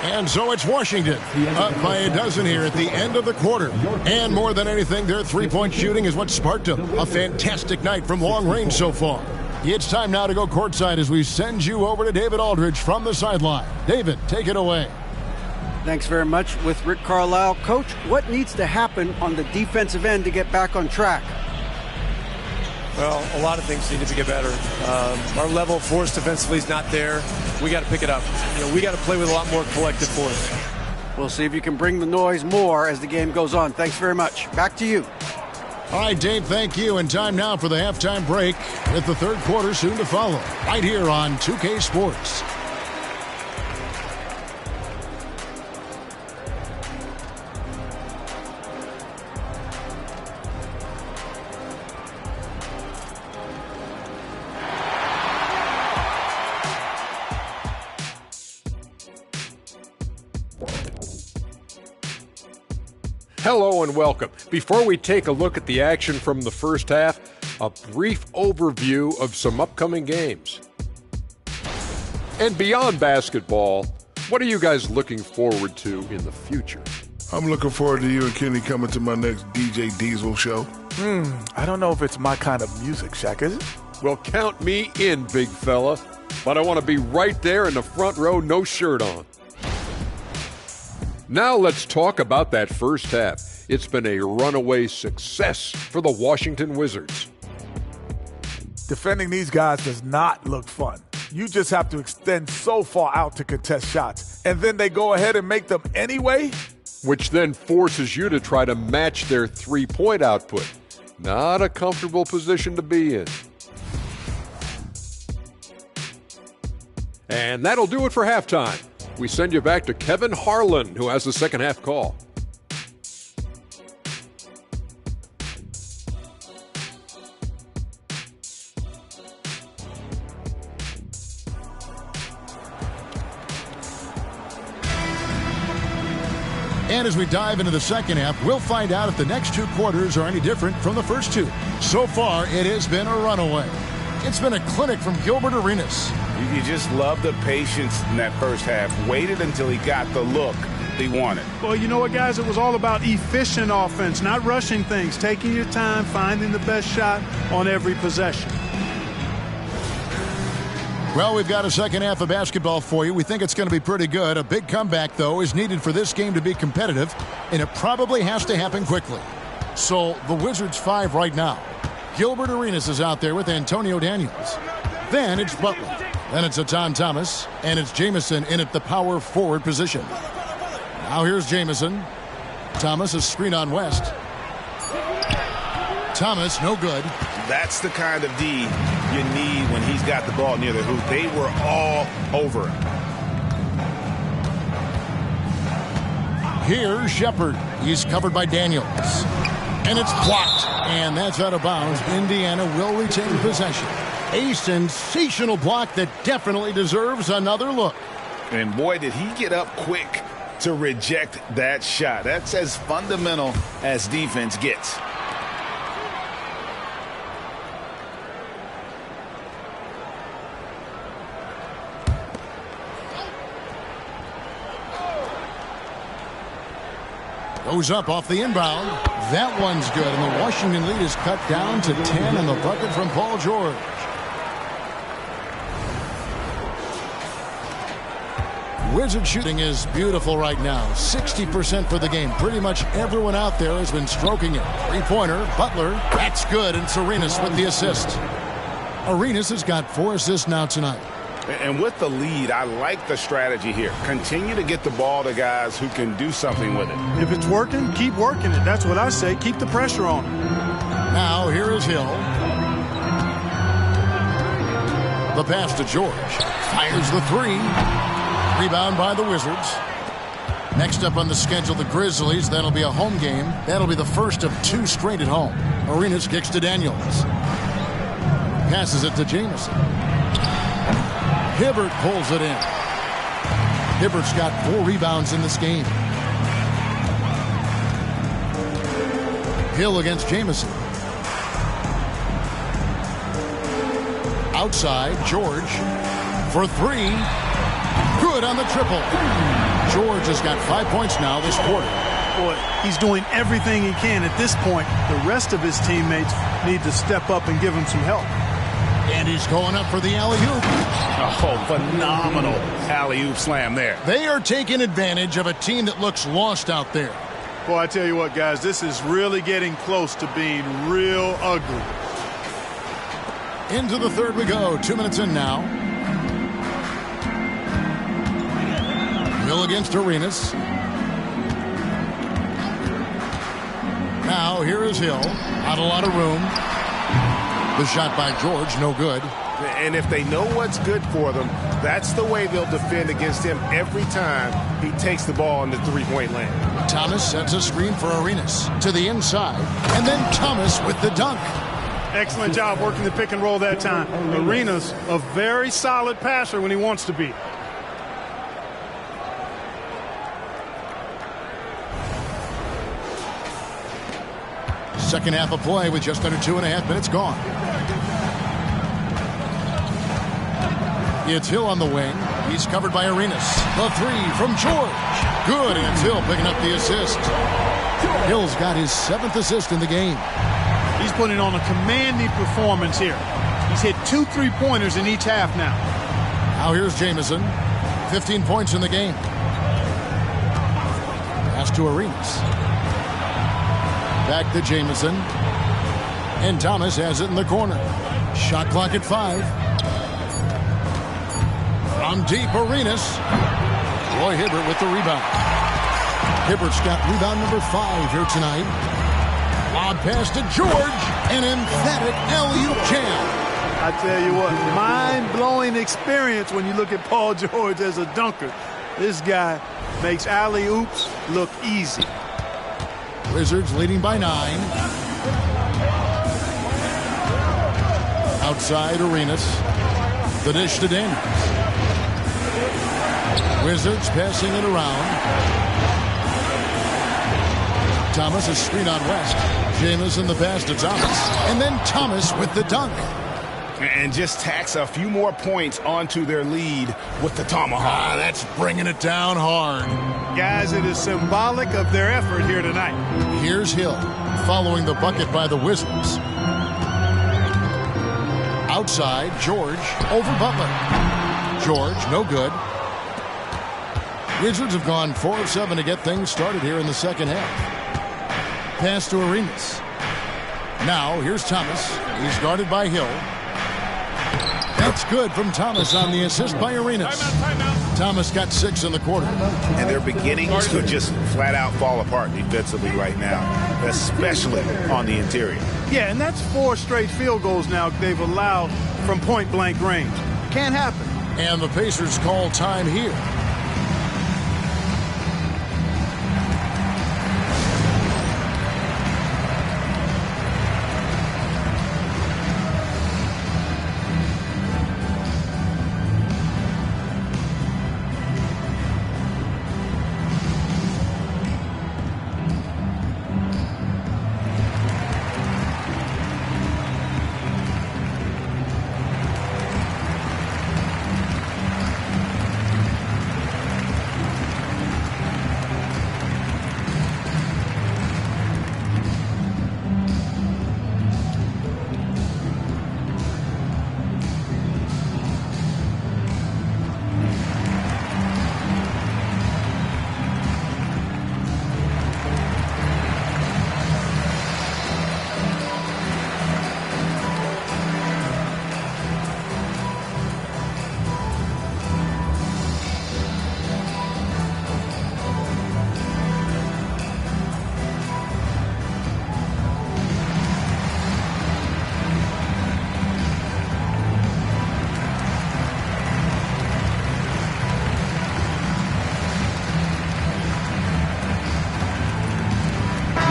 And so it's Washington up by a dozen here at the end of the quarter. And more than anything, their three-point shooting is what sparked them. A fantastic night from long range so far. It's time now to go courtside as we send you over to David Aldridge from the sideline. David, take it away. Thanks very much. With Rick Carlisle. Coach, what needs to happen on the defensive end to get back on track? Well, a lot of things need to get better. Our level of force defensively is not there. We got to pick it up. We got to play with a lot more collective force. We'll see if you can bring the noise more as the game goes on. Thanks very much. Back to you. All right, Dave, thank you. And time now for the halftime break with the third quarter soon to follow. Right here on 2K Sports. Hello and welcome. Before we take a look at the action from the first half, a brief overview of some upcoming games. And beyond basketball, what are you guys looking forward to in the future? I'm looking forward to you and Kenny coming to my next DJ Diesel show. I don't know if it's my kind of music, Shaq, is it? Well, count me in, big fella. But I want to be right there in the front row, no shirt on. Now let's talk about that first half. It's been a runaway success for the Washington Wizards. Defending these guys does not look fun. You just have to extend so far out to contest shots, and then they go ahead and make them anyway? Which then forces you to try to match their three-point output. Not a comfortable position to be in. And that'll do it for halftime. We send you back to Kevin Harlan, who has the second half call. And as we dive into the second half, we'll find out if the next two quarters are any different from the first two. So far, it has been a runaway. It's been a clinic from Gilbert Arenas. You just love the patience in that first half. Waited until he got the look he wanted. Well, you know what, guys? It was all about efficient offense, not rushing things, taking your time, finding the best shot on every possession. Well, we've got a second half of basketball for you. We think it's going to be pretty good. A big comeback, though, is needed for this game to be competitive, and it probably has to happen quickly. So the Wizards 5 right now. Gilbert Arenas is out there with Antonio Daniels. Then it's Butler. Then it's Etan Thomas, and it's Jamison in at the power forward position. Now here's Jamison. Thomas is screen on West. Thomas, no good. That's the kind of D you need when he's got the ball near the hoop. They were all over him. Here's Shepard. He's covered by Daniels. And it's blocked. And that's out of bounds. Indiana will retain possession. A sensational block that definitely deserves another look. And boy, did he get up quick to reject that shot. That's as fundamental as defense gets. Goes up off the inbound. That one's good. And the Washington lead is cut down to 10 and the bucket from Paul George. Wizard shooting is beautiful right now. 60% for the game. Pretty much everyone out there has been stroking it. Three-pointer, Butler. That's good. And it's Arenas with the assist. Arenas has got 4 assists now tonight. And with the lead, I like the strategy here. Continue to get the ball to guys who can do something with it. If it's working, keep working it. That's what I say. Keep the pressure on him. Now here is Hill. The pass to George. Fires the 3. Rebound by the Wizards. Next up on the schedule, the Grizzlies. That'll be a home game. That'll be the first of 2 straight at home. Arenas kicks to Daniels. Passes it to Jamison. Hibbert pulls it in. Hibbert's got 4 rebounds in this game. Hill against Jamison. Outside, George for 3. Good on the triple. George has got 5 points now this quarter. Boy, he's doing everything he can at this point. The rest of his teammates need to step up and give him some help. And he's going up for the alley-oop. Oh, phenomenal alley-oop slam there. They are taking advantage of a team that looks lost out there. Boy, I tell you what, guys, this is really getting close to being real ugly. Into the third we go. 2 minutes in now. Hill against Arenas. Now here is Hill. Not a lot of room. The shot by George, no good. And if they know what's good for them, that's the way they'll defend against him every time he takes the ball in the three-point lane. Thomas sets a screen for Arenas to the inside. And then Thomas with the dunk. Excellent job working the pick and roll that time. Arenas, a very solid passer when he wants to be. Second half of play with just under 2.5 minutes gone. It's Hill on the wing. He's covered by Arenas. The 3 from George. Good, and it's Hill picking up the assist. Hill's got his 7th assist in the game. He's putting on a commanding performance here. He's hit 2 3-pointers in each half now. Now here's Jamison. 15 points in the game. Pass to Arenas. Back to Jamison. And Thomas has it in the corner. Shot clock at 5. From deep, Arenas. Roy Hibbert with the rebound. Hibbert's got rebound number 5 here tonight. Lob pass to George. An emphatic alley-oop jam. I tell you what, mind-blowing experience when you look at Paul George as a dunker. This guy makes alley-oops look easy. Wizards leading by 9. Outside, Arenas. The dish to Daniels. Wizards passing it around. Thomas is screen on West. Jamison the pass to Thomas. And then Thomas with the dunk. And just tacks a few more points onto their lead with the tomahawk. That's bringing it down hard. Guys, it is symbolic of their effort here tonight. Here's Hill following the bucket by the Wizards. Outside, George over Butler. George, no good. Wizards have gone 4 of 7 to get things started here in the second half. Pass to Arenas. Now, here's Thomas. He's guarded by Hill. That's good from Thomas on the assist by Arenas. Thomas got 6 in the quarter. And they're beginning to just flat out fall apart defensively right now, especially on the interior. Yeah, and that's 4 straight field goals now they've allowed from point-blank range. Can't happen. And the Pacers call time here.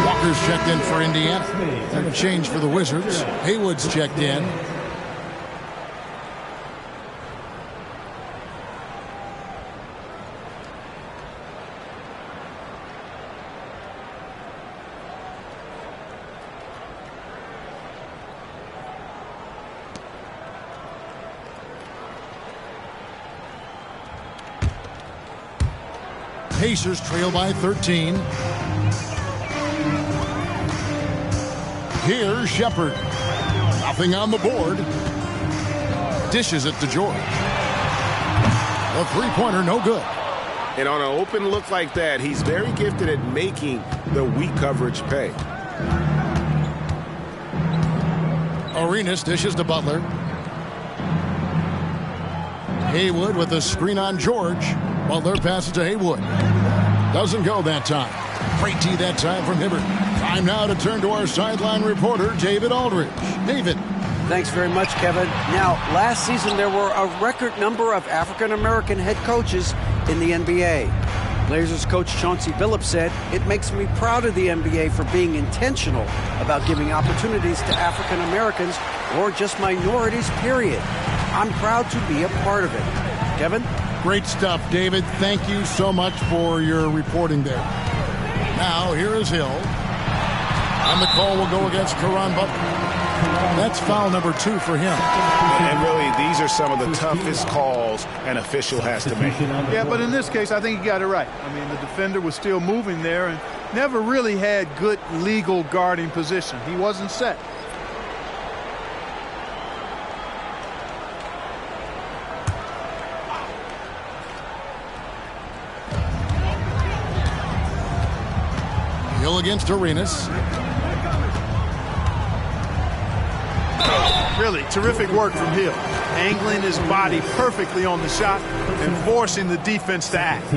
Walker's checked in for Indiana. And a change for the Wizards. Haywood's checked in. Pacers trail by 13. Here's Shepard. Nothing on the board. Dishes it to George. A three-pointer, no good. And on an open look like that, he's very gifted at making the weak coverage pay. Arenas dishes to Butler. Haywood with a screen on George. Butler passes to Haywood. Doesn't go that time. Great tee that time from Hibbert. Time now to turn to our sideline reporter, David Aldridge. David. Thanks very much, Kevin. Now, last season there were a record number of African-American head coaches in the NBA. Blazers coach Chauncey Billups said, "It makes me proud of the NBA for being intentional about giving opportunities to African-Americans or just minorities, period. I'm proud to be a part of it." Kevin? Great stuff, David. Thank you so much for your reporting there. Now, here is Hill. And the call will go against Caron Butler. That's foul number 2 for him. And really, these are some of the toughest calls an official has to make. Yeah, but in this case, I think he got it right. I mean, the defender was still moving there and never really had good legal guarding position. He wasn't set. Hill against Arenas. Really terrific work from Hill, angling his body perfectly on the shot and forcing the defense to act.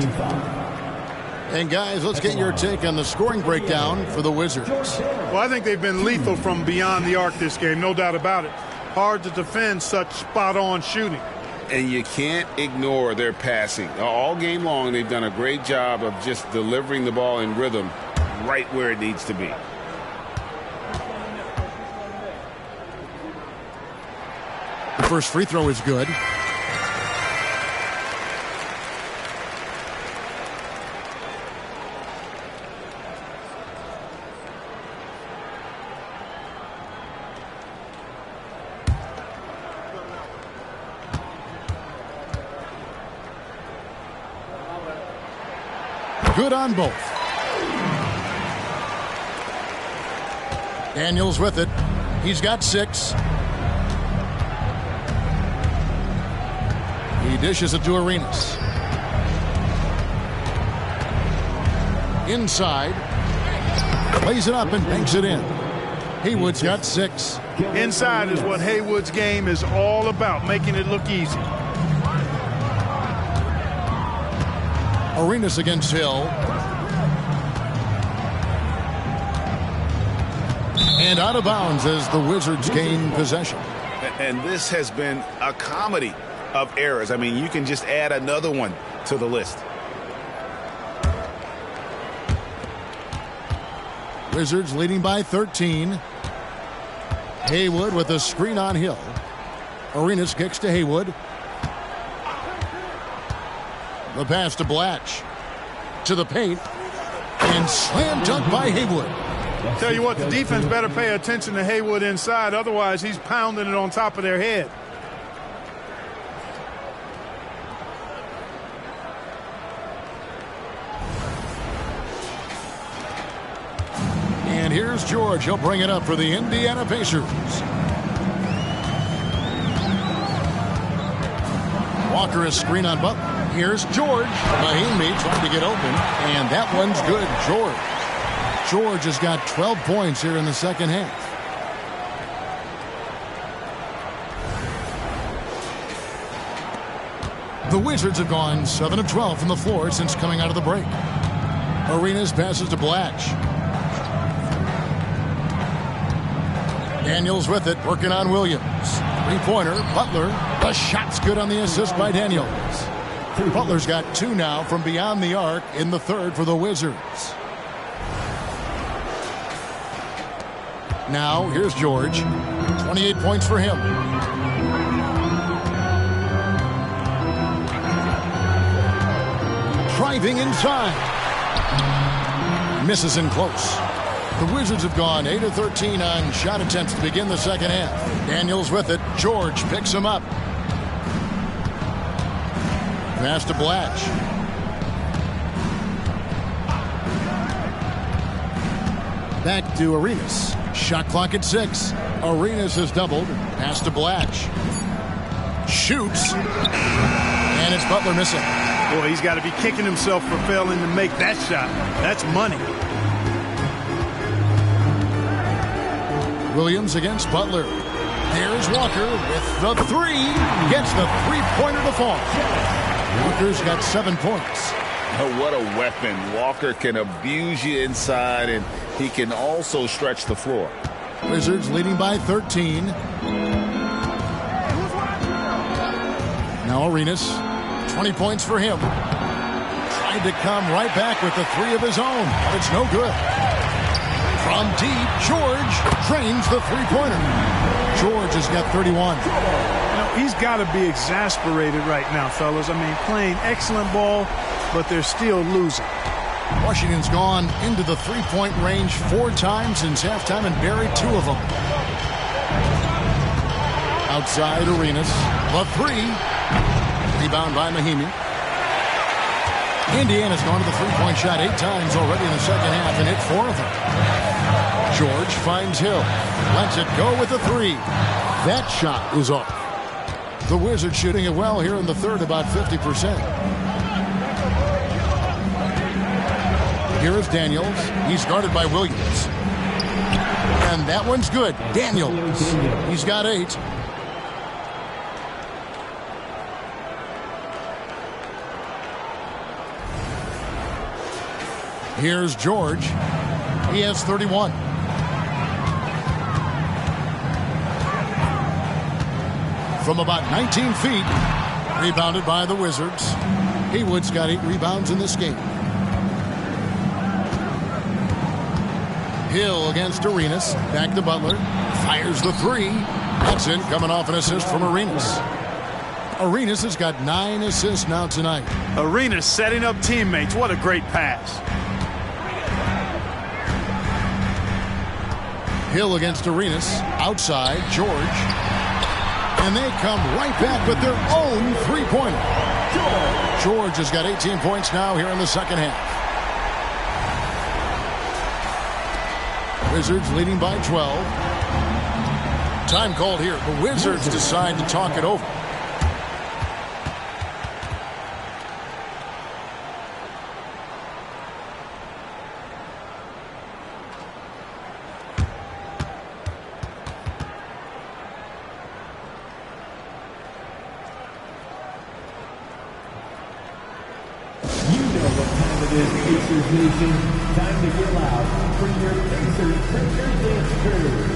And guys, let's get your take on the scoring breakdown for the Wizards. Well, I think they've been lethal from beyond the arc this game, no doubt about it. Hard to defend such spot-on shooting. And you can't ignore their passing. All game long, they've done a great job of just delivering the ball in rhythm right where it needs to be. The first free throw is good. Good on both. Daniels with it. He's got 6. He dishes it to Arenas. Inside. Plays it up and banks it in. Haywood's got 6. Inside is what Haywood's game is all about, making it look easy. Arenas against Hill. And out of bounds as the Wizards gain possession. And this has been a comedy of errors. I mean, you can just add another one to the list. Wizards leading by 13. Haywood with a screen on Hill. Arenas kicks to Haywood. The pass to Blatch. To the paint. And slam dunk by Haywood. Tell you what, the defense better pay attention to Haywood inside. Otherwise, he's pounding it on top of their head. And here's George. He'll bring it up for the Indiana Pacers. Walker is screen on Butler. Here's George. Mahinmi trying to get open. And that one's good. George has got 12 points here in the second half. The Wizards have gone 7 of 12 from the floor since coming out of the break. Arenas passes to Blatch. Daniels with it, working on Williams. Three-pointer, Butler. The shot's good on the assist by Daniels. Butler's got 2 now from beyond the arc in the third for the Wizards. Now, here's George. 28 points for him. Driving inside. Misses in close. The Wizards have gone 8 of 13 on shot attempts to begin the second half. Daniels with it. George picks him up. Pass to Blatch. Back to Arenas. Shot clock at 6. Arenas has doubled. Pass to Blatch. Shoots. And it's Butler missing. Boy, he's got to be kicking himself for failing to make that shot. That's money. Williams against Butler. There's Walker with the 3. Gets the three-pointer to fall. Walker's got 7 points. Oh, what a weapon. Walker can abuse you inside, and he can also stretch the floor. Wizards leading by 13. Now Arenas. 20 points for him. Tried to come right back with the 3 of his own, but it's no good. From deep, George drains the three-pointer. George has got 31. He's got to be exasperated right now, fellas. I mean, playing excellent ball, but they're still losing. Washington's gone into the three-point range 4 times since halftime and buried 2 of them. Outside Arenas. The 3. Rebound by Mahinmi. Indiana's gone to the three-point shot 8 times already in the second half and hit 4 of them. George finds Hill. Lets it go with the 3. That shot is off. The Wizards shooting it well here in the third, about 50%. Here is Daniels. He's guarded by Williams. And that one's good. Daniels. He's got 8. Here's George. He has 31. From about 19 feet, rebounded by the Wizards. Haywood's got 8 rebounds in this game. Hill against Arenas. Back to Butler. Fires the 3. That's in, coming off an assist from Arenas. Arenas has got 9 assists now tonight. Arenas setting up teammates. What a great pass. Hill against Arenas. Outside, George. And they come right back with their own three-pointer. George has got 18 points now here in the second half. Wizards leading by 12. Time called here. The Wizards decide to talk it over. Pacers Nation, time to get loud for your Pacers Picture Dance Crew.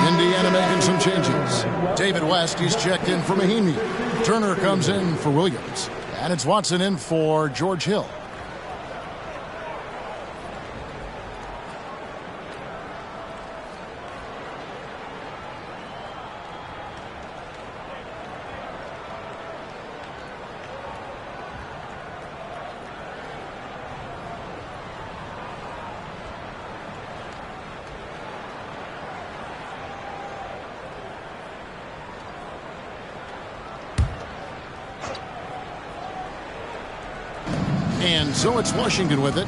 Indiana making some changes. David West, he's checked in for Mahinmi. Turner comes in for Williams. And it's Watson in for George Hill. And so it's Washington with it.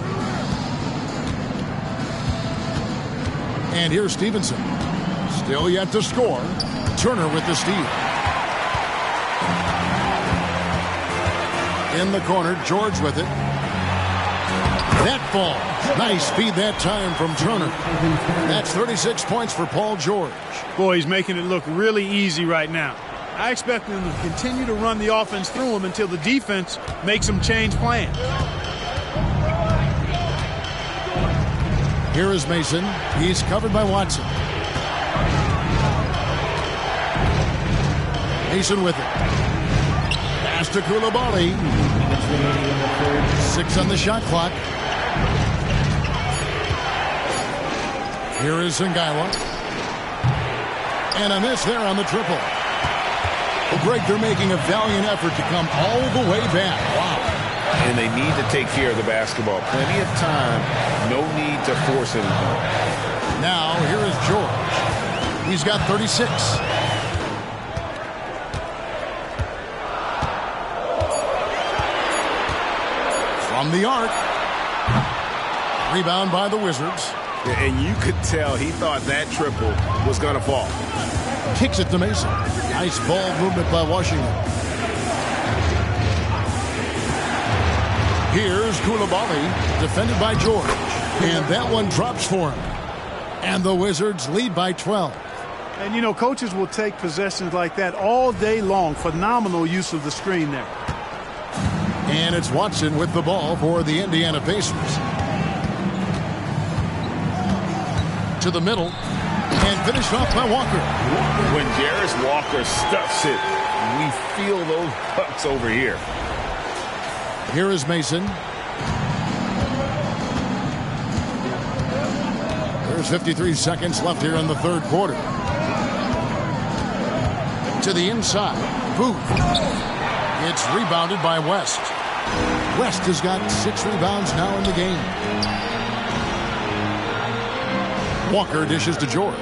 And here's Stevenson. Still yet to score. Turner with the steal. In the corner, George with it. That ball. Nice feed that time from Turner. That's 36 points for Paul George. Boy, he's making it look really easy right now. I expect them to continue to run the offense through him until the defense makes them change plans. Here is Mason. He's covered by Watson. Mason with it. Pass to Coulibaly. 6 on the shot clock. Here is Sengaila. And a miss there on the triple. Well, Greg, they're making a valiant effort to come all the way back. Wow. And they need to take care of the basketball. Plenty of time. No need to force anything. Now, here is George. He's got 36. From the arc. Rebound by the Wizards. And you could tell he thought that triple was going to fall. Kicks it to Mason. Nice ball movement by Washington. Here's Coulibaly, defended by George. And that one drops for him. And the Wizards lead by 12. And, you know, coaches will take possessions like that all day long. Phenomenal use of the screen there. And it's Watson with the ball for the Indiana Pacers. To the middle. And finished off by Walker. When Jarace Walker stuffs it, we feel those pucks over here. Here is Mason. There's 53 seconds left here in the third quarter. To the inside. Booth. It's rebounded by West. West has got 6 rebounds now in the game. Walker dishes to George.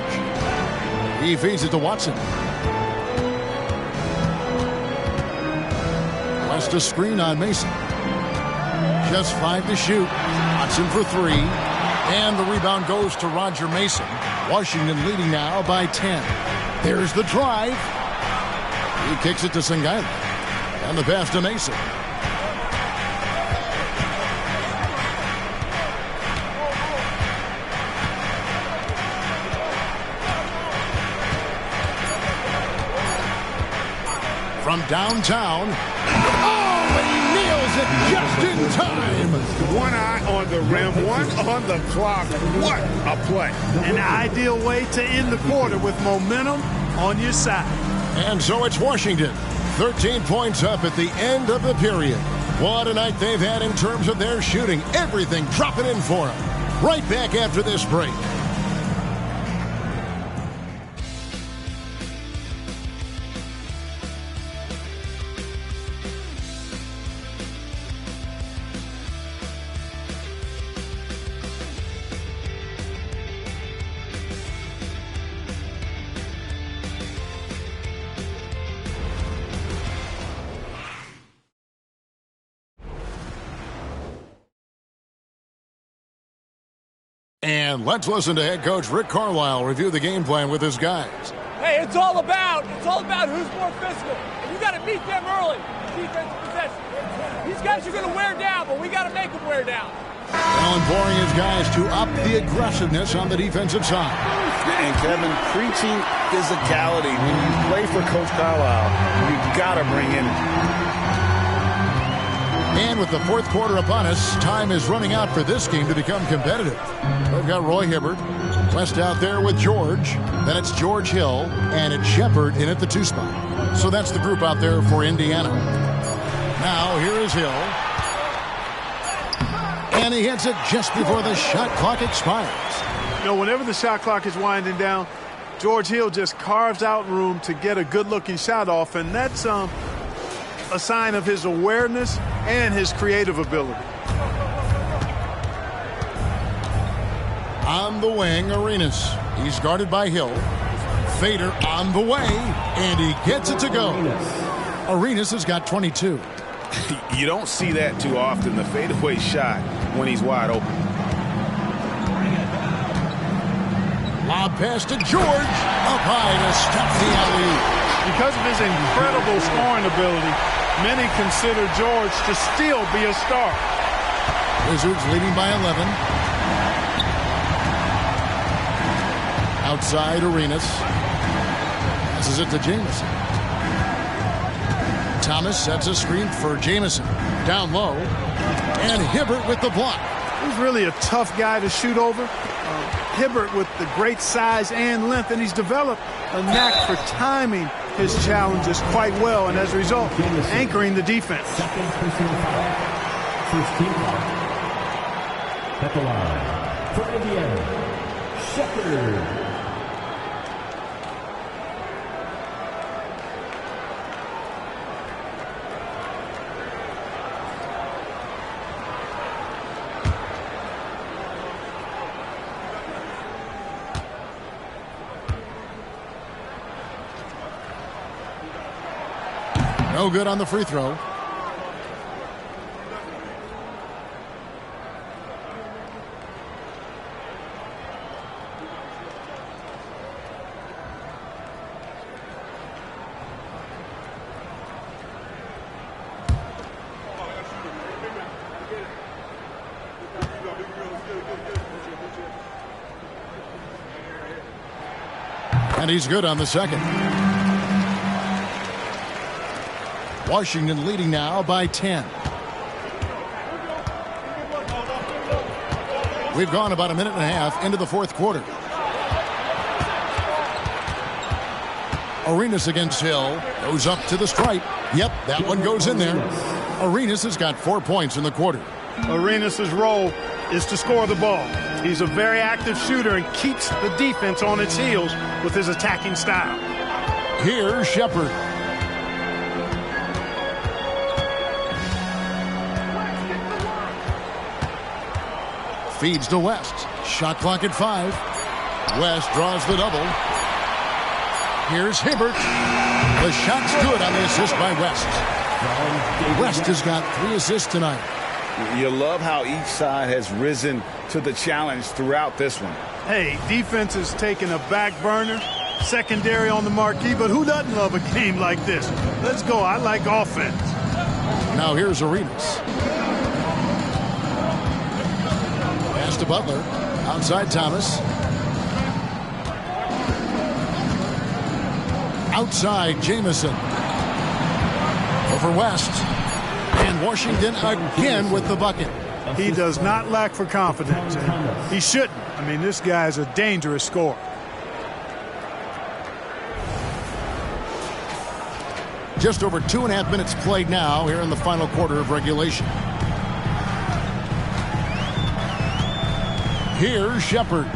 He feeds it to Watson. West a screen on Mason. Just 5 to shoot. Watson for 3. And the rebound goes to Roger Mason. Washington leading now by 10. There's the drive. He kicks it to Sengaila. And the pass to Mason. From downtown. Oh, he nails it just in time. One eye on the rim, one on the clock. What a play. An ideal way to end the quarter with momentum on your side. And so it's Washington. 13 points up at the end of the period. What a night they've had in terms of their shooting. Everything dropping in for them. Right back after this break. And let's listen to head coach Rick Carlisle review the game plan with his guys. Hey, it's all about who's more physical. And you got to meet them early. Defensive possession. These guys are going to wear down, but we got to make them wear down. Well, imploring his guys to up the aggressiveness on the defensive side. And Kevin, preaching physicality. When you play for Coach Carlisle, you got to bring in. And with the fourth quarter upon us, time is running out for this game to become competitive. They've got Roy Hibbert, West out there with George. Then it's George Hill, and it's Shepard in at the 2 spot. So that's the group out there for Indiana. Now here is Hill. And he hits it just before the shot clock expires. You know, whenever the shot clock is winding down, George Hill just carves out room to get a good-looking shot off, and that's a sign of his awareness and his creative ability. On the wing, Arenas. He's guarded by Hill. Fader on the way, and he gets it to go. Arenas has got 22. You don't see that too often, the fadeaway shot when he's wide open. Lob pass to George. Up high to stop the alley. Because of his incredible scoring ability, many consider George to still be a star. Wizards leading by 11. Outside Arenas. Passes it to Jamison. Thomas sets a screen for Jamison. Down low. And Hibbert with the block. He's really a tough guy to shoot over. Hibbert with the great size and length, and he's developed a knack for timing his challenges quite well, and as a result, anchoring the defense. Second personal foul. First team foul. At the line for Indiana, Shepard. No good on the free throw. And he's good on the second. Washington leading now by 10. We've gone about a minute and a half into the fourth quarter. Arenas against Hill. Goes up to the stripe. Yep, that one goes in there. Arenas has got 4 points in the quarter. Arenas' role is to score the ball. He's a very active shooter and keeps the defense on its heels with his attacking style. Here's Shepard. Feeds to West. Shot clock at 5. West draws the double. Here's Hibbert. The shot's good on the assist by West. West has got 3 assists tonight. You love how each side has risen to the challenge throughout this one. Hey, defense is taking a back burner, secondary on the marquee, but who doesn't love a game like this? Let's go. I like offense. Now here's Arenas. Pass to Butler. Outside Thomas. Outside Jamison. Over West. And Washington again with the bucket. He does not lack for confidence. And he shouldn't. I mean, this guy's a dangerous scorer. Just over 2.5 minutes played now here in the final quarter of regulation. Here's Shepard.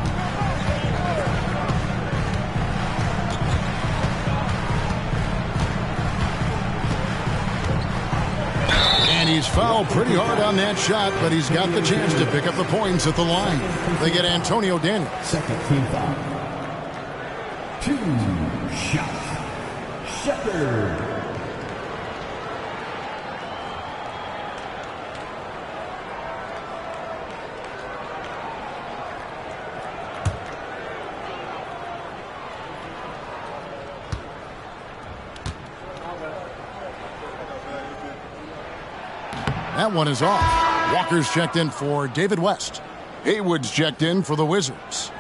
And he's fouled pretty hard on that shot, but he's got the chance to pick up the points at the line. They get Antonio Daniels. Second team foul. 2 shots. Shepard. That one is off. Walker's checked in for David West. Haywood's checked in for the Wizards.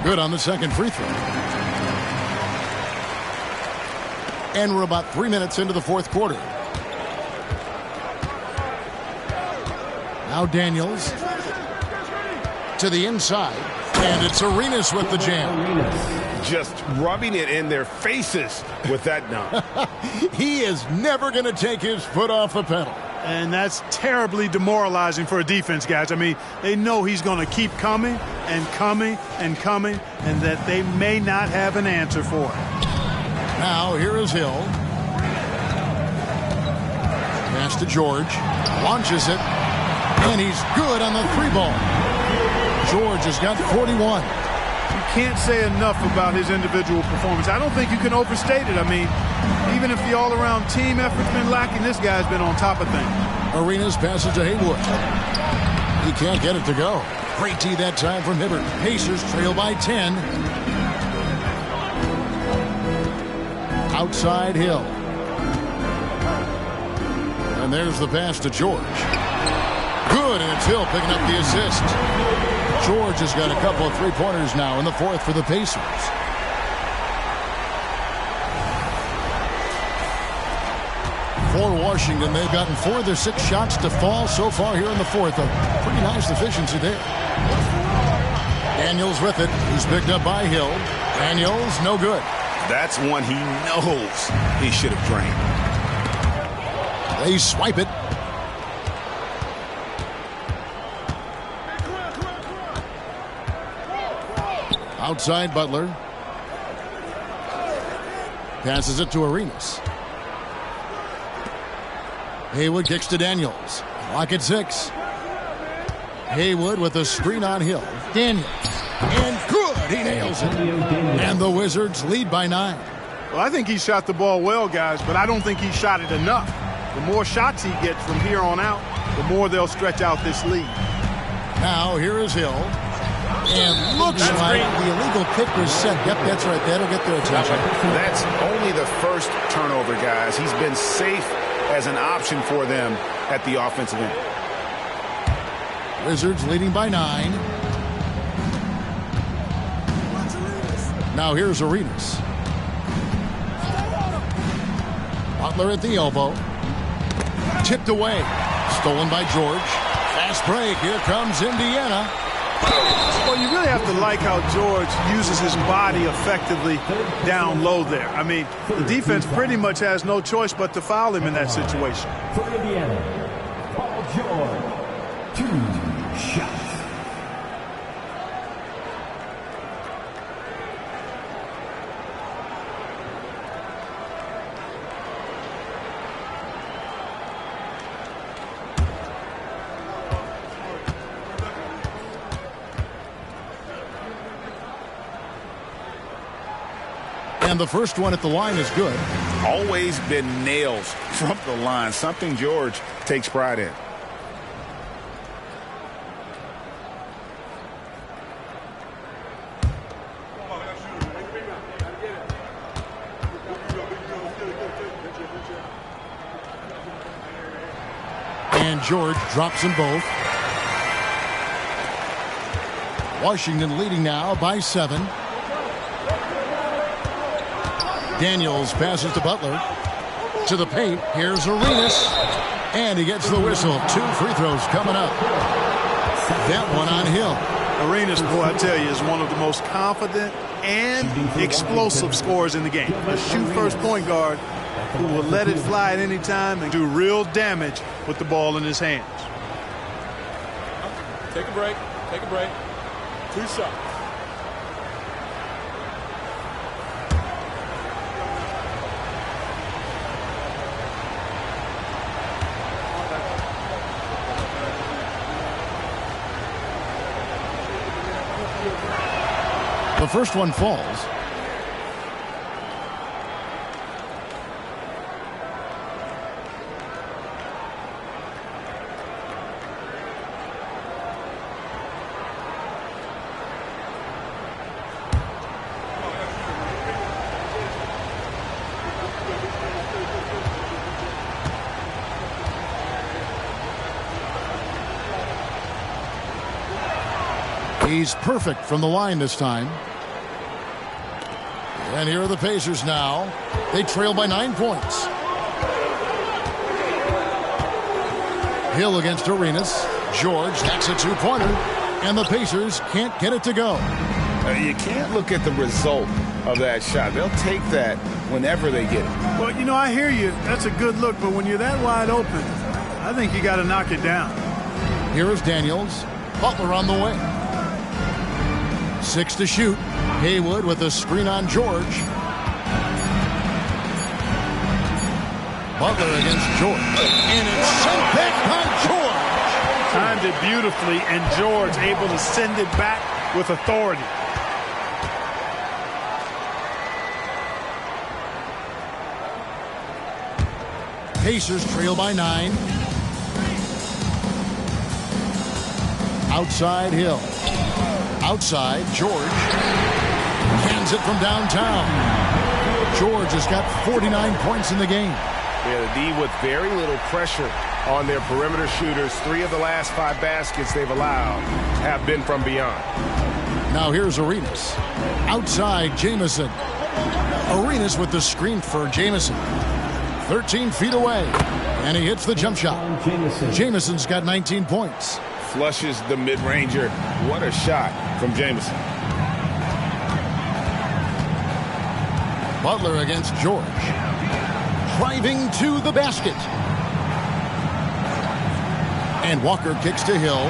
Good on the second free throw. And we're about 3 minutes into the fourth quarter. Now Daniels to the inside. And it's Arenas with the jam. Just rubbing it in their faces with that dunk. He is never going to take his foot off the pedal. And that's terribly demoralizing for a defense, guys. I mean, they know he's going to keep coming and coming and coming, and that they may not have an answer for it. Now here is Hill. Pass to George. Launches it. And he's good on the 3-ball. George has got 41. You can't say enough about his individual performance. I don't think you can overstate it. I mean, even if the all-around team effort's been lacking, this guy's been on top of things. Arenas passes to Haywood. He can't get it to go. Great tee that time from Hibbert. Pacers trail by 10. Outside Hill. And there's the pass to George. Good, and it's Hill picking up the assist. George has got a couple of three-pointers now in the fourth for the Pacers. For Washington, they've gotten 4 of their 6 shots to fall so far here in the fourth. A pretty nice efficiency there. Daniels with it. He's picked up by Hill. Daniels, no good. That's one he knows he should have drained. They swipe it. Outside Butler. Passes it to Arenas. Haywood kicks to Daniels. Clock at 6. Haywood with a screen on Hill. Daniels. And good. He nails it. And the Wizards lead by 9. Well, I think he shot the ball well, guys, but I don't think he shot it enough. The more shots he gets from here on out, the more they'll stretch out this lead. Now here is Hill. And looks like the illegal pick was set. Yep, that's right. That'll get their attention. That's only the first turnover, guys. He's been safe as an option for them at the offensive end. Wizards leading by 9. Now here's Arenas. Butler at the elbow. Tipped away. Stolen by George. Fast break. Here comes Indiana. Well, you really have to like how George uses his body effectively down low there. I mean, the defense pretty much has no choice but to foul him in that situation. For Indiana, Paul George, 2 shots. And the first one at the line is good. Always been nails from the line, something George takes pride in. And George drops them both. Washington leading now by 7. Daniels passes to Butler. To the paint. Here's Arenas. And he gets the whistle. 2 free throws coming up. That one on Hill. Arenas, boy, I tell you, is one of the most confident and explosive scorers in the game. A shoot-first point guard who will let it fly at any time and do real damage with the ball in his hands. Take a break. Take a break. 2 shots. The first one falls. He's perfect from the line this time. And here are the Pacers now. They trail by 9 points. Hill against Arenas. George hacks a 2-pointer. And the Pacers can't get it to go. You can't look at the result of that shot. They'll take that whenever they get it. Well, you know, I hear you. That's a good look. But when you're that wide open, I think you got to knock it down. Here is Daniels. Butler on the way. 6 to shoot. Haywood with a screen on George. Butler against George. And it's sent back by George. Timed it beautifully, and George able to send it back with authority. Pacers trail by 9. Outside Hill. Outside, George hands it from downtown. George has got 49 points in the game. Yeah, the D with very little pressure on their perimeter shooters. 3 of the last 5 baskets they've allowed have been from beyond. Now here's Arenas. Outside, Jamison. Arenas with the screen for Jamison. 13 feet away. And he hits the jump shot. Jamison's got 19 points. Flushes the mid-ranger. What a shot from Jamison. Butler against George. Driving to the basket. And Walker kicks to Hill.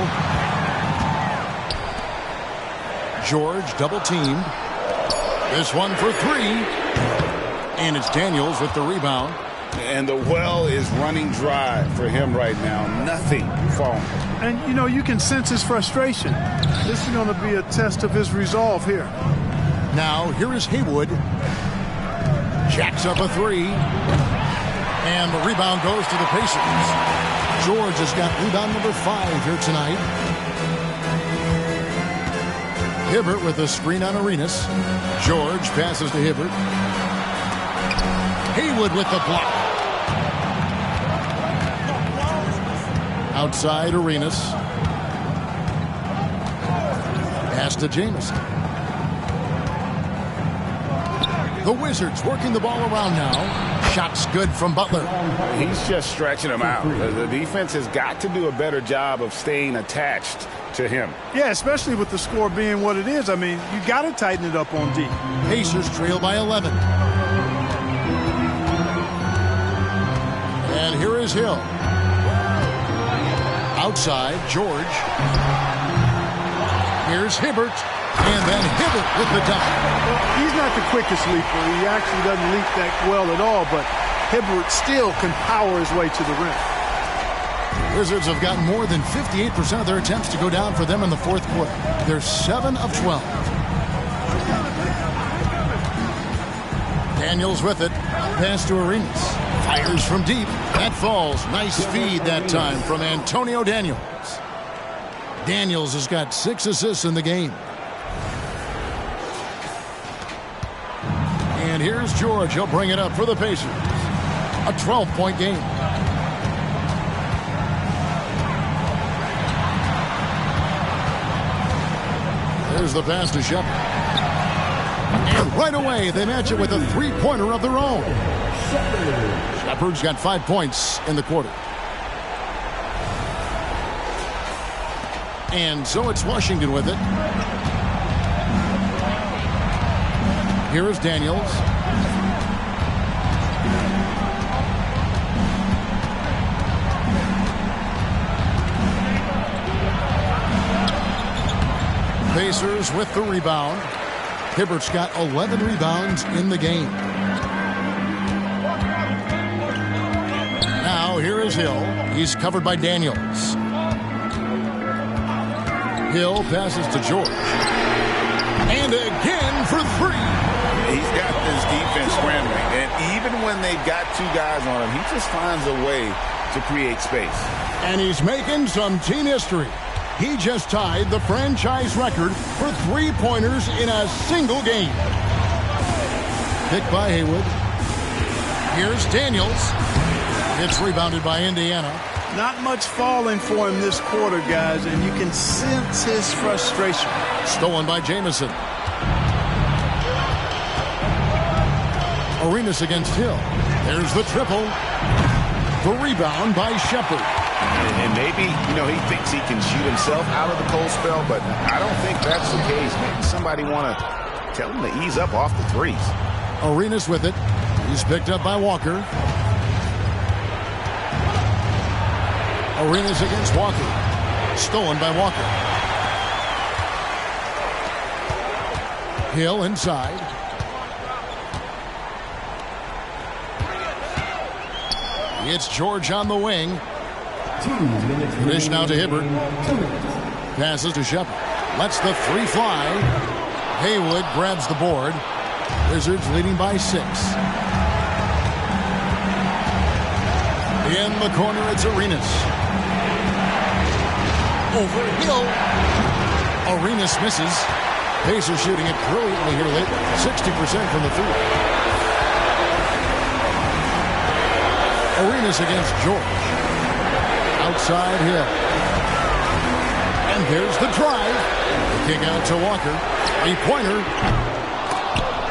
George double teamed. This one for 3. And it's Daniels with the rebound. And the well is running dry for him right now. Nothing falling. And, you know, you can sense his frustration. This is going to be a test of his resolve here. Now, here is Haywood. Jacks up a 3. And the rebound goes to the Pacers. George has got rebound number 5 here tonight. Hibbert with a screen on Arenas. George passes to Hibbert. Haywood with the block. Outside Arenas. Pass to Jamison. The Wizards working the ball around now. Shots good from Butler. He's just stretching them out. The defense has got to do a better job of staying attached to him. Yeah, especially with the score being what it is. I mean, you got to tighten it up on D. Pacers trail by 11. And here is Hill. Outside, George. Here's Hibbert. And then Hibbert with the dunk. Well, he's not the quickest leaper. He actually doesn't leap that well at all, but Hibbert still can power his way to the rim. Wizards have gotten more than 58% of their attempts to go down for them in the fourth quarter. They're 7 of 12. Daniels with it. Pass to Arenas. Fires from deep. That falls. Nice feed that time from Antonio Daniels. Daniels has got 6 assists in the game. And here's George. He'll bring it up for the Pacers. A 12-point game. There's the pass to Shepard. And right away, they match it with a three-pointer of their own. Shepard's got 5 points in the quarter. And so it's Washington with it. Here is Daniels. Pacers with the rebound. Hibbert's got 11 rebounds in the game. Now here is Hill. He's covered by Daniels. Hill passes to George. And again for 3. He's got this defense scrambling. And even when they've got 2 guys on him, he just finds a way to create space. And he's making some team history. He just tied the franchise record for three-pointers in a single game. Picked by Haywood. Here's Daniels. It's rebounded by Indiana. Not much falling for him this quarter, guys, and you can sense his frustration. Stolen by Jamison. Arenas against Hill. There's the triple. The rebound by Shepard. And maybe, he thinks he can shoot himself out of the cold spell, but I don't think that's the case. Maybe somebody want to tell him to ease up off the threes. Arenas with it. He's picked up by Walker. Arenas against Walker. Stolen by Walker. Hill inside. It's George on the wing. Dish now to Hibbert. Passes to Shepard. Lets the 3 fly. Haywood grabs the board. Wizards leading by 6. In the corner, it's Arenas. Over Hill. Arenas misses. Pacers shooting it brilliantly here late. 60% from the field. Arenas against George. Outside Hill. And there's the drive. The kick out to Walker. 3-pointer.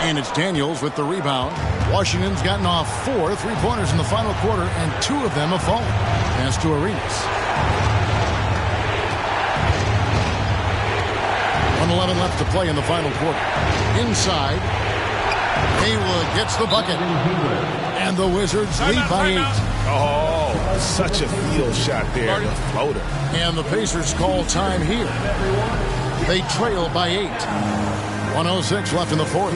And it's Daniels with the rebound. Washington's gotten off 4 3-pointers in the final quarter, and 2 of them have fallen. Pass to Arenas. 1:11 left to play in the final quarter. Inside. Haywood gets the bucket. And the Wizards lead by 8. Oh, such a field shot there. The floater. And the Pacers call time here. They trail by 8. 1:06 left in the fourth.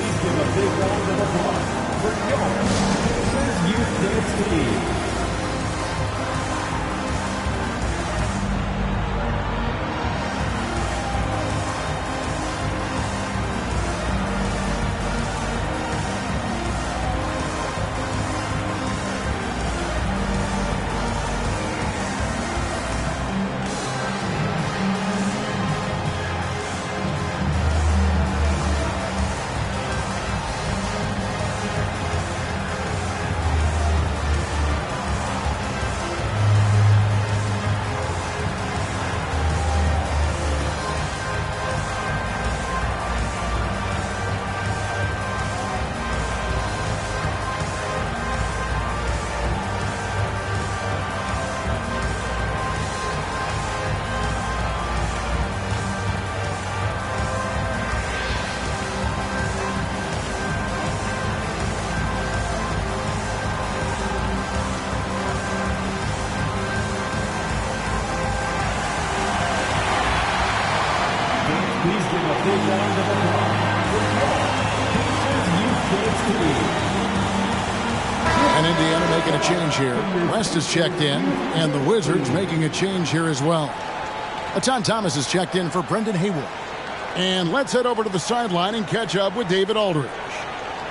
And Indiana making a change here. West is checked in, and the Wizards making a change here as well. Atan Thomas is checked in for Brendan Haywood. And let's head over to the sideline and catch up with David Aldridge.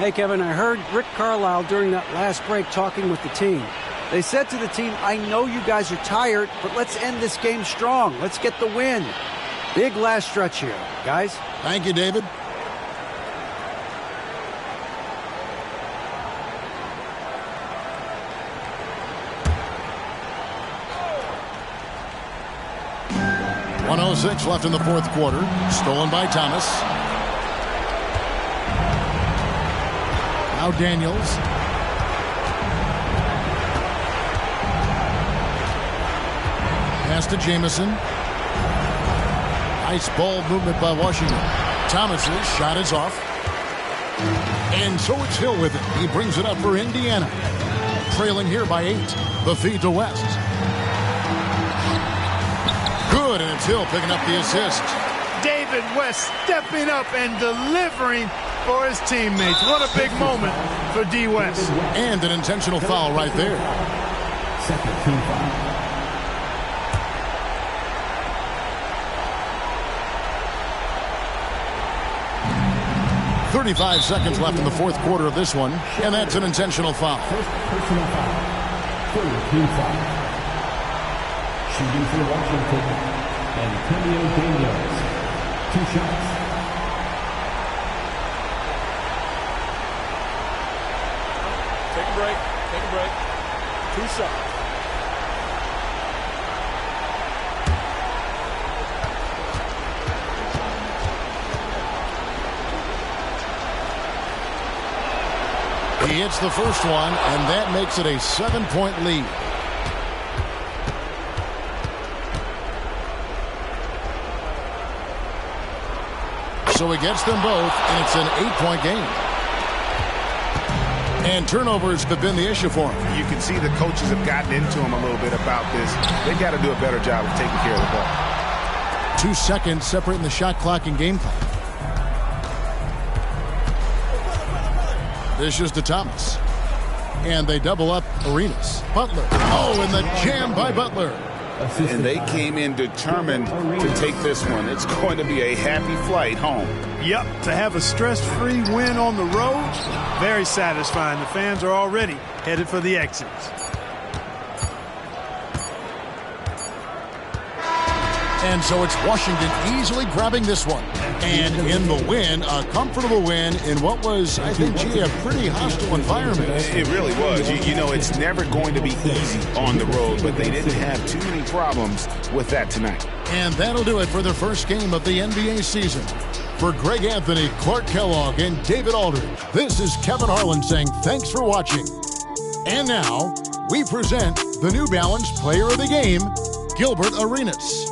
Hey, Kevin, I heard Rick Carlisle during that last break talking with the team. They said to the team, I know you guys are tired, but let's end this game strong. Let's get the win. Big last stretch here, guys. Thank you, David. .106 left in the fourth quarter. Stolen by Thomas. Now Daniels. Pass to Jamison. Nice ball movement by Washington. Thomas's shot is off. And so it's Hill with it. He brings it up for Indiana. Trailing here by 8. The feed to West. Good, and it's Hill picking up the assist. David West stepping up and delivering for his teammates. What a big moment for D. West. And an intentional foul right there. Second team foul. .35 seconds left in the fourth quarter of this one, and that's an intentional foul. First personal foul. Third team foul. Shooting for Washington, Antonio Daniels. 2 shots. Take a break. 2 shots. He hits the first one, and that makes it a 7-point lead. So he gets them both, and it's an 8-point game. And turnovers have been the issue for him. You can see the coaches have gotten into him a little bit about this. They've got to do a better job of taking care of the ball. 2 seconds separating the shot clock and game clock. This is to Thomas. And they double up Arenas. Butler. Oh, and the jam by Butler. And they came in determined to take this one. It's going to be a happy flight home. Yep, to have a stress-free win on the road, very satisfying. The fans are already headed for the exits. And so it's Washington easily grabbing this one. And in the win, a comfortable win in what was, I think, a pretty hostile environment. It really was. You know, it's never going to be easy on the road, but they didn't have too many problems with that tonight. And that'll do it for the first game of the NBA season. For Greg Anthony, Clark Kellogg, and David Aldridge, this is Kevin Harlan saying thanks for watching. And now, we present the New Balance Player of the Game, Gilbert Arenas.